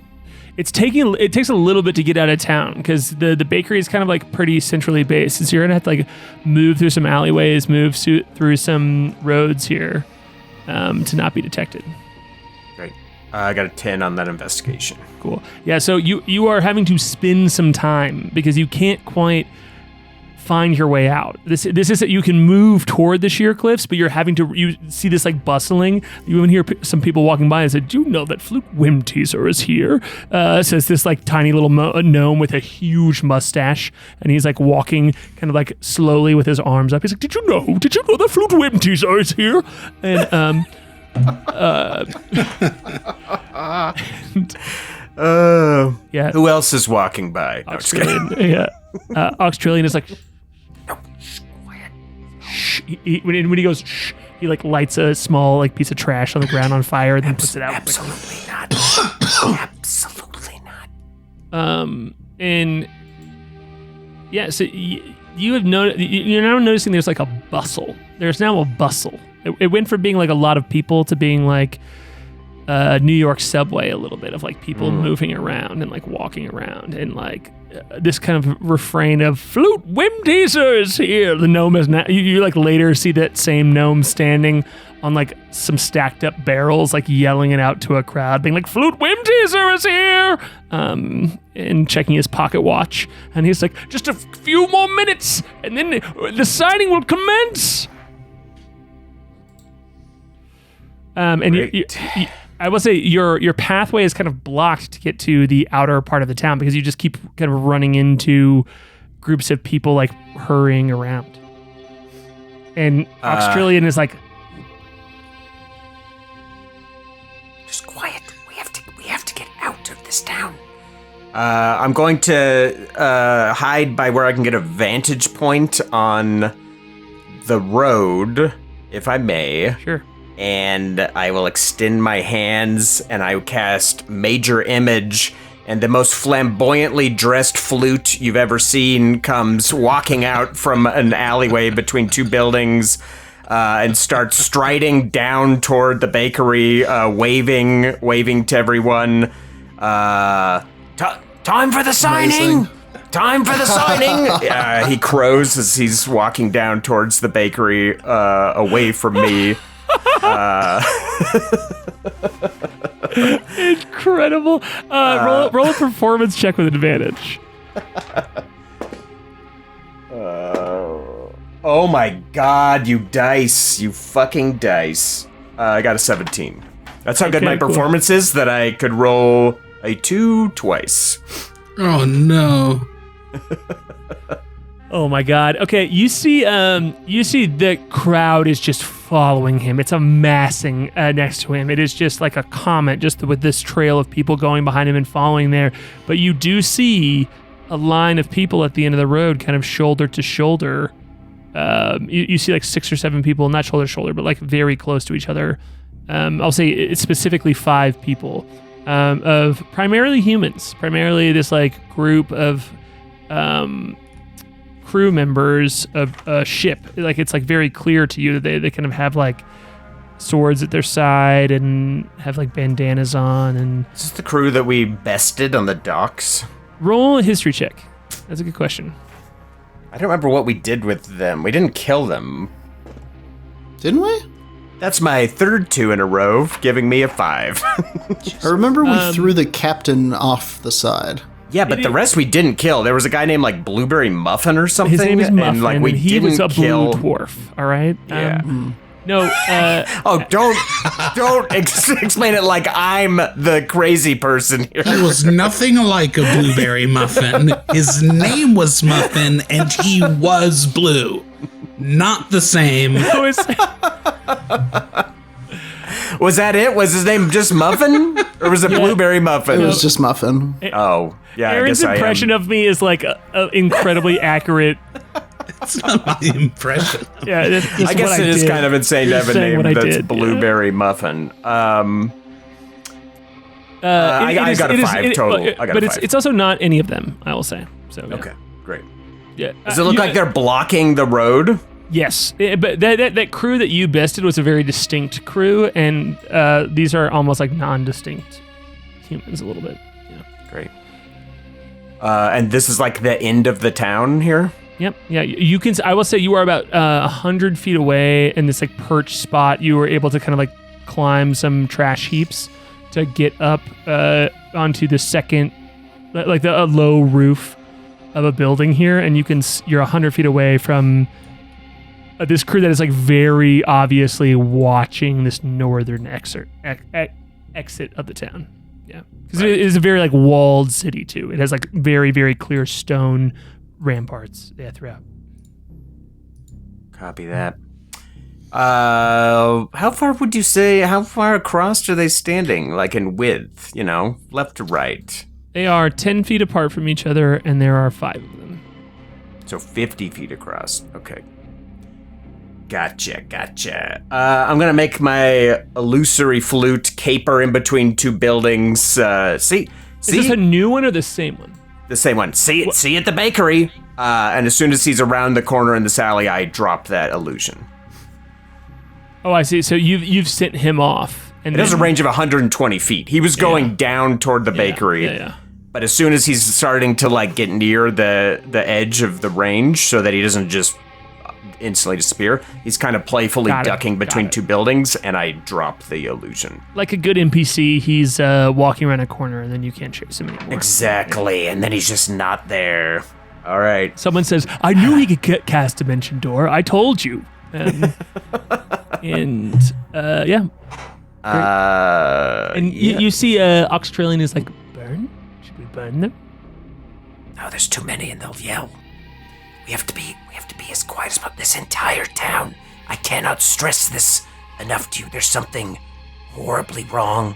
it takes a little bit to get out of town because the bakery is kind of like pretty centrally based. So you're gonna have to like move through some alleyways, move through some roads here to not be detected. Great. I got a 10 on that investigation. Cool. Yeah, so you are having to spend some time because you can't quite find your way out. This is that you can move toward the sheer cliffs, but you see this like bustling. You even hear some people walking by and say, "Do you know that Flute Whimteaser is here?" Says this like tiny little gnome with a huge mustache, and he's like walking kind of like slowly with his arms up. He's like, "Did you know that Flute Whimteaser is here?" And yeah. Who else is walking by? No, Australian is like, quiet. Shh. When he goes, shh, he like lights a small like piece of trash on the ground on fire and then puts it out. Absolutely not. Absolutely not. And yeah, so you have you're now noticing there's like a bustle. There's now a bustle. It went from being like a lot of people to being like New York subway a little bit of like people moving around and like walking around and like this kind of refrain of Flute Whimteaser is here. The gnome is now. You like later see that same gnome standing on like some stacked up barrels, like yelling it out to a crowd, being like Flute Whimteaser is here, and checking his pocket watch. And he's like, just a few more minutes, and then the signing will commence. And you, I will say your pathway is kind of blocked to get to the outer part of the town because you just keep kind of running into groups of people like hurrying around. And Australian is like, just quiet. We have to get out of this town. I'm going to hide by where I can get a vantage point on the road, if I may. sure. And I will extend my hands and I will cast Major Image, and the most flamboyantly dressed flute you've ever seen comes walking out from an alleyway between two buildings and starts striding down toward the bakery, waving to everyone. Time for the signing! Amazing. Time for the signing! He crows as he's walking down towards the bakery away from me. Incredible. Roll a performance check with advantage. Oh my god, you dice. You fucking dice. I got a 17. That's how good Okay, my cool. performance is, that I could roll a 2 twice. Oh no. Oh my god. Okay, you see the crowd is just following him. It's amassing next to him. It is just like a comet, just with this trail of people going behind him and following there. But you do see a line of people at the end of the road, kind of shoulder to shoulder. You see like 6 or 7 people, not shoulder to shoulder, but like very close to each other. I'll say it's specifically 5 people of primarily humans, primarily this like group of crew members of a ship. Like it's like very clear to you that they kind of have like swords at their side and have like bandanas on. And Is this the crew that we bested on the docks? roll a history check. That's a good question. I don't remember what we did with them. We didn't kill them. Didn't we? That's my third 2 in a row, giving me a 5. I remember we threw the captain off the side. Yeah, but the rest we didn't kill. There was a guy named like Blueberry Muffin or something. His name is Muffin, and like we and he didn't was a kill. blue dwarf. All right. Yeah. No. Oh, don't explain it like I'm the crazy person here. He was nothing like a blueberry muffin. His name was Muffin, and he was blue. Not the same. Was that it? Was his name just Muffin? Or was it Blueberry Muffin? It was just Muffin. Oh, yeah, Aaron's I guess impression I am. of me is like a incredibly accurate. That's not my impression. Yeah, that's I guess what it is did. kind of insane to have a Saying name what I that's did, yeah. Blueberry Muffin. I It got a is- 5 total. I got but a it's 5. it's also not any of them. I will say. So yeah. Okay, great. Yeah. Does it look like they're blocking the road? Yes, but that crew that you bested was a very distinct crew, and these are almost like non-distinct humans a little bit. Yeah. Great. And this is like the end of the town here? Yep. Yeah. You can. I will say you are about 100 feet away in this like perch spot. You were able to kind of like climb some trash heaps to get up onto the second, like a low roof of a building here, and you're 100 feet away from this crew that is like very obviously watching this northern exit of the town. Yeah, because it is a very like walled city too. It has like very, very clear stone ramparts throughout. Copy that. How far would you say, how far across are they standing? Like in width, left to right? They are 10 feet apart from each other, and there are 5 of them. So 50 feet across. Okay. Gotcha. I'm going to make my illusory flute caper in between 2 buildings. See? Is this a new one or the same one? The same one. See it at the bakery. And as soon as he's around the corner in this alley, I drop that illusion. Oh, I see. So you've sent him off And It has a range of 120 feet. He was going down toward the bakery. Yeah. But as soon as he's starting to like get near the edge of the range so that he doesn't just instantly disappear, he's kind of playfully ducking between two buildings, and I drop the illusion. Like a good NPC, he's walking around a corner, and then you can't chase him anymore. Exactly, and then he's just not there. All right. Someone says, I knew he could cast Dimension Door. I told you. Yeah. And you see Australian is like, burn? Should we burn them? No, there's too many and they'll yell. We have to be as quiet as possible. This entire town. I cannot stress this enough to you. There's something horribly wrong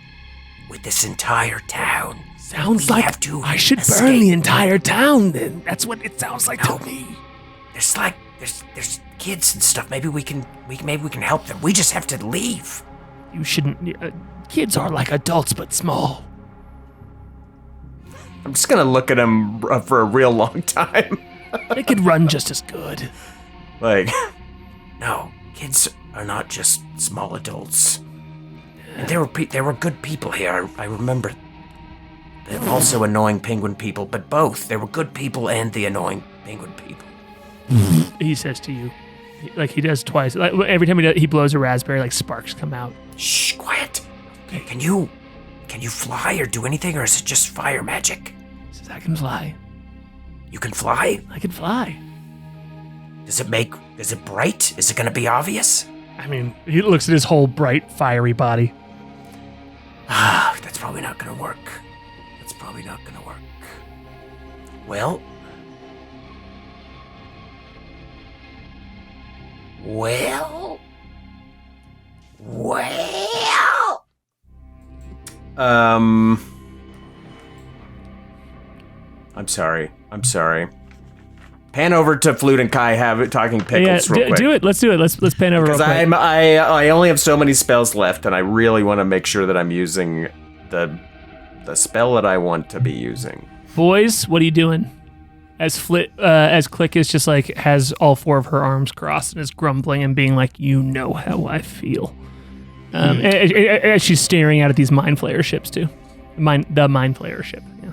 with this entire town. Sounds like I should burn the entire town then. That's what it sounds like to me. There's kids and stuff. Maybe we can help them. We just have to leave. You shouldn't. Kids are like adults, but small. I'm just gonna look at him for a real long time. They could run just as good. Like, no, kids are not just small adults. And there were good people here. I remember. They're also annoying penguin people, but both. There were good people and the annoying penguin people. He says to you, like he does twice. Like every time he blows a raspberry, like sparks come out. Shh, quiet. Okay. Can you fly or do anything, or is it just fire magic? He says, I can fly. You can fly? I can fly. Is it bright? Is it gonna be obvious? I mean, he looks at his whole bright, fiery body. That's probably not gonna work. Well. I'm sorry. Pan over to Flute and K.A.I. have it talking pickles real quick. Do it. Let's do it. Let's pan over real quick. I only have so many spells left, and I really want to make sure that I'm using the spell that I want to be using. Boys, what are you doing? As Klik is just like has all four of her arms crossed and is grumbling and being like, you know how I feel. As she's staring out at these mind flayer ships too. The mind flayer ship. Yeah.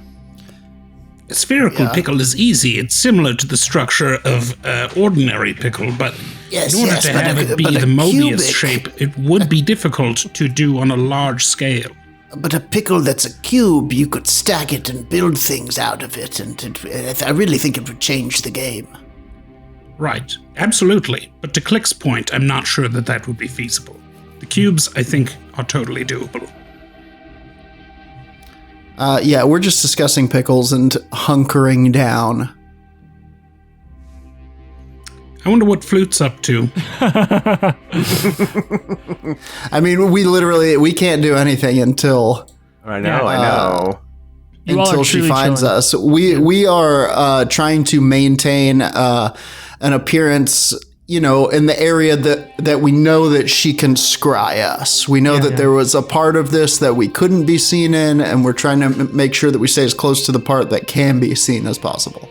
A spherical pickle is easy. It's similar to the structure of ordinary pickle, but in order to have it be the Mobius shape, it would be difficult to do on a large scale. But a pickle that's a cube, you could stack it and build things out of it, and I really think it would change the game. Right, absolutely. But to Klik's point, I'm not sure that would be feasible. The cubes, I think, are totally doable. We're just discussing pickles and hunkering down. I wonder what Flute's up to. I mean, we can't do anything until... I know. Until she finds us. We are trying to maintain an appearance, in the area that we know that she can scry us. We know that there was a part of this that we couldn't be seen in, and we're trying to make sure that we stay as close to the part that can be seen as possible.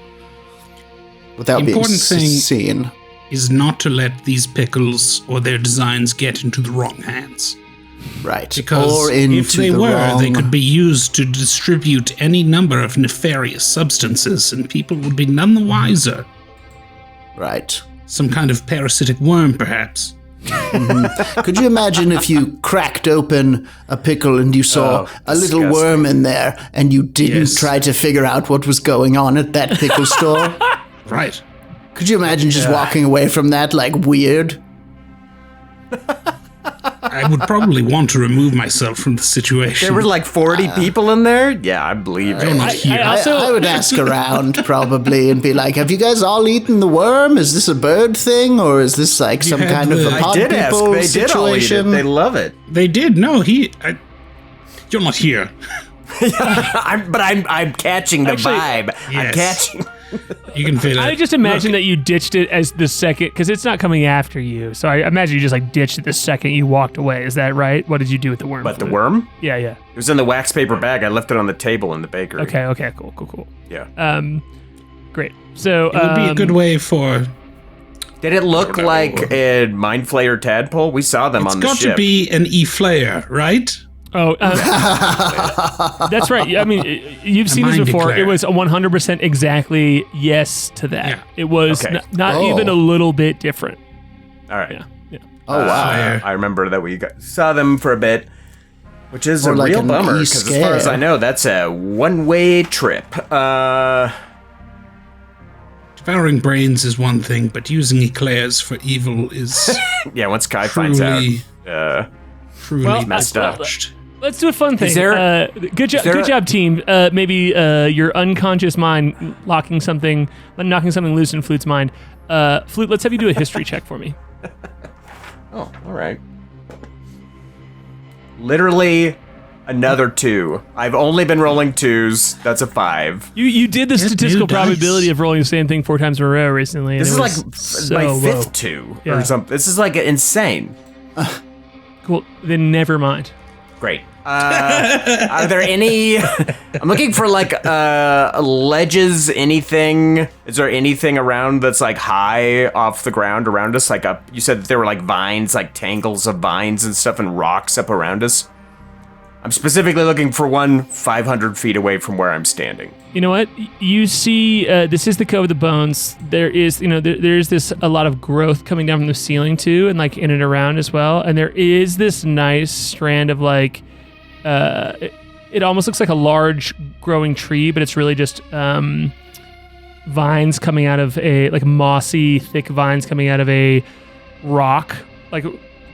Without being seen. Is not to let these pickles or their designs get into the wrong hands. Right. Because if they were, they could be used to distribute any number of nefarious substances, and people would be none the wiser. Right. Some kind of parasitic worm, perhaps. Mm-hmm. Could you imagine if you cracked open a pickle and you saw a little worm in there, and you didn't try to figure out what was going on at that pickle store? Right. Could you imagine just walking away from that like weird? I would probably want to remove myself from the situation. There were like 40 people in there? Yeah, I believe it. I would ask around probably and be like, have you guys all eaten the worm? Is this a bird thing? Or is this like some kind of a pod people they situation? Did all eat it. They love it. They did. No, you're not here. I'm catching the vibe. Yes. I'm catching... You can feel it. I just imagine that you ditched it as the second, because it's not coming after you. So I imagine you just like ditched it the second you walked away. Is that right? What did you do with the worm? But the worm? Yeah. It was in the wax paper bag. I left it on the table in the bakery. Okay, cool. Yeah. Great. So it would be a good way for Did it look like a Mind Flayer tadpole? We saw them on the ship. It's got to be an E-Flayer, right? Oh, that's right. I mean, you've seen this before. Declare. It was 100% exactly yes to that. Yeah. It was Okay. not even a little bit different. All right. Yeah. Oh, wow. Fire. I remember that we saw them for a bit, which is Or a like real an bummer, because as far as I know, that's a one-way trip. Devouring brains is one thing, but using eclairs for evil is Yeah, once Kai finds out. truly Well, messed up. misjudged. Let's do a fun thing. there- Good job, team. Maybe your unconscious mind knocking something loose in Flute's mind. Flute, let's have you do a history check for me. Oh, all right. Literally another 2. I've only been rolling 2s. That's a 5. You did the Get statistical new dice. probability of rolling the same thing 4 times in a row recently. and This it is like was so my low. 5th 2 Yeah. or something. This is like insane. Cool. Then never mind. Great. Are there any? I'm looking for like ledges. Anything? Is there anything around that's like high off the ground around us? Like up? You said that there were like vines, like tangles of vines and stuff, and rocks up around us. I'm specifically looking for one 500 feet away from where I'm standing. You know what? You see, this is the Cove of the Bones. There is, there's this a lot of growth coming down from the ceiling too, and like in and around as well. And there is this nice strand of like, it almost looks like a large growing tree, but it's really just vines coming out of like mossy, thick vines coming out of a rock, like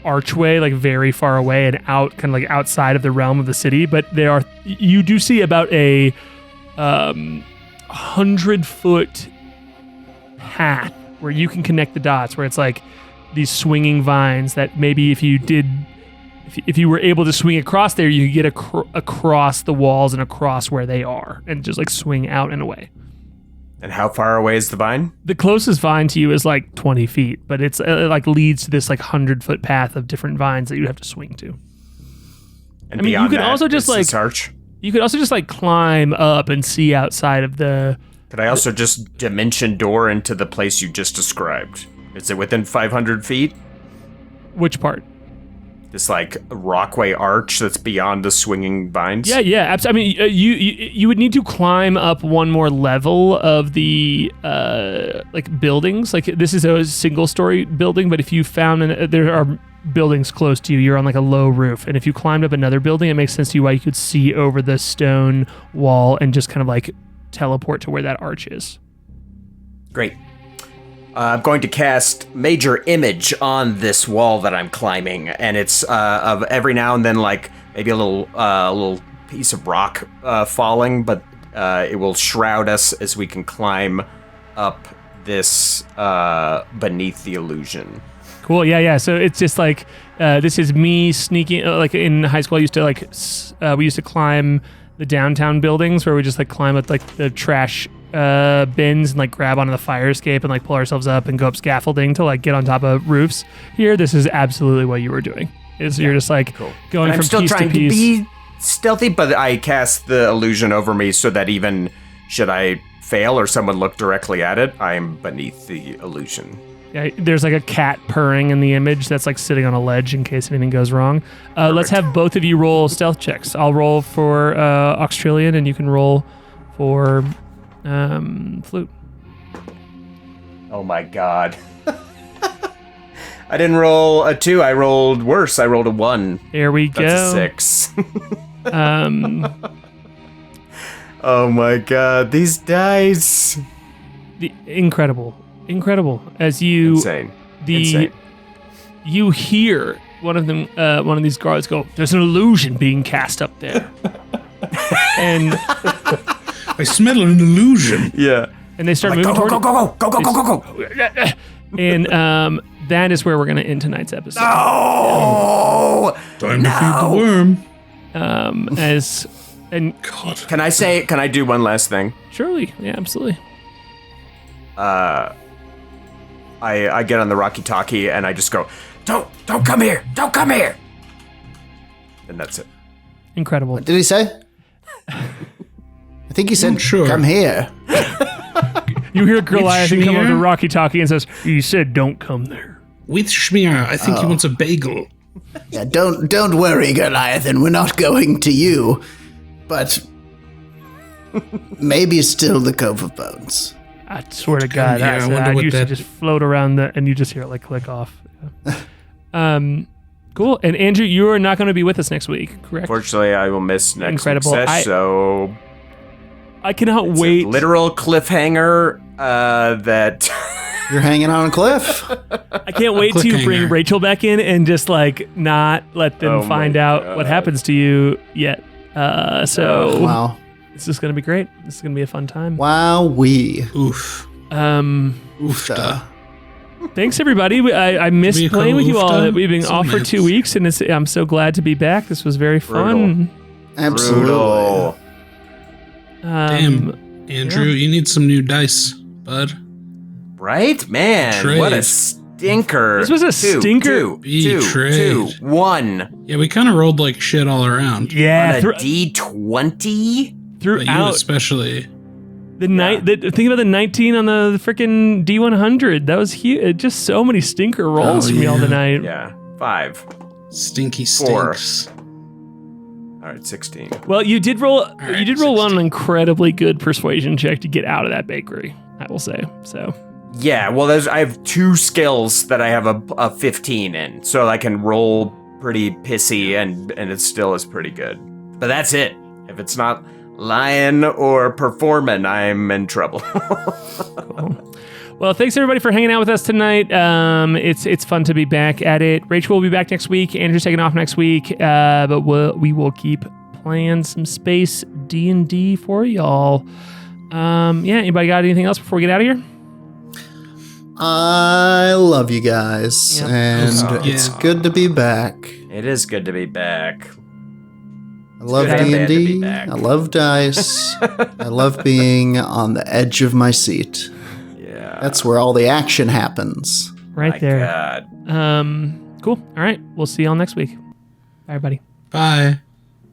archway, like very far away and out, kind of like outside of the realm of the city. But you do see about a 100-foot path where you can connect the dots, where it's like these swinging vines that maybe if you were able to swing across there, you could get across the walls and across where they are and just like swing out and away. And how far away is the vine? The closest vine to you is like 20 feet, but it like leads to this like 100-foot path of different vines that you have to swing to. And I mean, you beyond could that also just is like this arch. You could also just like climb up and see outside of the. Could I also just dimension door into the place you just described? Is it within 500 feet? Which part? This like rockway arch that's beyond the swinging vines? Yeah, absolutely. I mean, you would need to climb up one more level of the like buildings. Like this is a single-story building, but if you found there are buildings close to you, you're on like a low roof, and if you climbed up another building, it makes sense to you why you could see over the stone wall and just kind of like teleport to where that arch is. Great. I'm going to cast Major Image on this wall that I'm climbing, and it's of every now and then like maybe a little piece of rock falling, but it will shroud us as we can climb up this beneath the illusion. Cool. Yeah. So it's just like this is me sneaking. Like in high school, I used to we used to climb the downtown buildings where we just like climb up like the trash bins and like grab onto the fire escape and like pull ourselves up and go up scaffolding to like get on top of roofs. Here, this is absolutely what you were doing. You're just like going And I'm from still piece trying to piece. to be stealthy, but I cast the illusion over me so that even should I fail or someone look directly at it, I am beneath the illusion. Yeah, there's like a cat purring in the image that's like sitting on a ledge in case anything goes wrong. Let's have both of you roll stealth checks. I'll roll for Australian and you can roll for Flute. Oh my god. I didn't roll a 2, I rolled worse. I rolled a 1. There we go. That's a 6. Oh my god, these dice. Incredible. As you Insane. you hear one of these guards go, "There's an illusion being cast up there," and I smell an illusion. Yeah. they start moving toward it. Go. And that is where we're going to end tonight's episode. Oh! Time to feed the worm. God. Can I do one last thing? Surely, yeah, absolutely. I get on the walkie-talkie and I just go, Don't come here! Don't come here! And that's it. Incredible. What did he say? I think he said, Sure. come here. You hear Goliath come over to Schmear? Rocky Talkie and says, "You said don't come there." With Schmear, I think he wants a bagel. Yeah, don't worry, Goliathan. We're not going to you, but maybe still the Cove of Bones. I swear to God, Yeah, I wonder I what used to that- just float around and you just hear it like click off. Yeah. Cool. And Andrew, you are not going to be with us next week, correct? Fortunately, I will miss next Incredible. week's sesh, so I cannot it's wait. a literal cliffhanger that You're hanging on a cliff. I can't wait to Cliffhanger. bring Rachel back in and just like not let them Oh my find out what God. happens to you yet. So Wow. this is going to be great. This is going to be a fun time. Wowee. Oof. Oofta. Thanks everybody. I missed Can we playing call with you all. Oofta? We've been off for Soulmates. 2 weeks, and I'm so glad to be back. This was very fun. Absolutely. brutal. Damn, Andrew, you need some new dice, bud. Right? Man, Trade. what a stinker. This was a stinker. Two, Betrayed. 1. Yeah, we kind of rolled like shit all around. Yeah, On a D20? But you throughout especially. the night. Think about the 19 on the freaking D100. That was huge. Just so many stinker rolls Oh, from y'all yeah. tonight. Yeah. 5. Stinky 4. stinks. All right, 16. Well, you did roll. right, you did roll 16. one incredibly good persuasion check to get out of that bakery. I will say so. Yeah, well, I have 2 skills that I have a 15 in, so I can roll pretty pissy and it still is pretty good. But that's it. If it's not lying or performing, I'm in trouble. Cool. Well, thanks everybody for hanging out with us tonight. It's fun to be back at it. Rachel will be back next week. Andrew's taking off next week, but we will keep playing some space D&D for y'all. Anybody got anything else before we get out of here? I love you guys, Yep. and Yeah. it's good to be back. It is good to be back. I love good and bad to be D&D. back. I love dice. I love being on the edge of my seat. Yeah. That's where all the action happens. Right My there. God. Cool. All right. We'll see y'all next week. Bye, everybody. Bye.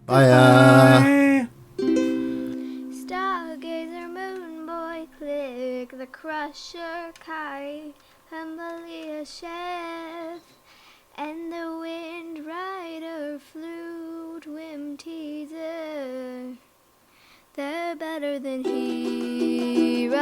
Bye. Stargazer, Moonboy, Klik, the Crusher, K.A.I, Humbly Chef, and the Windrider, Flute, Whimteaser. They're better than heroes.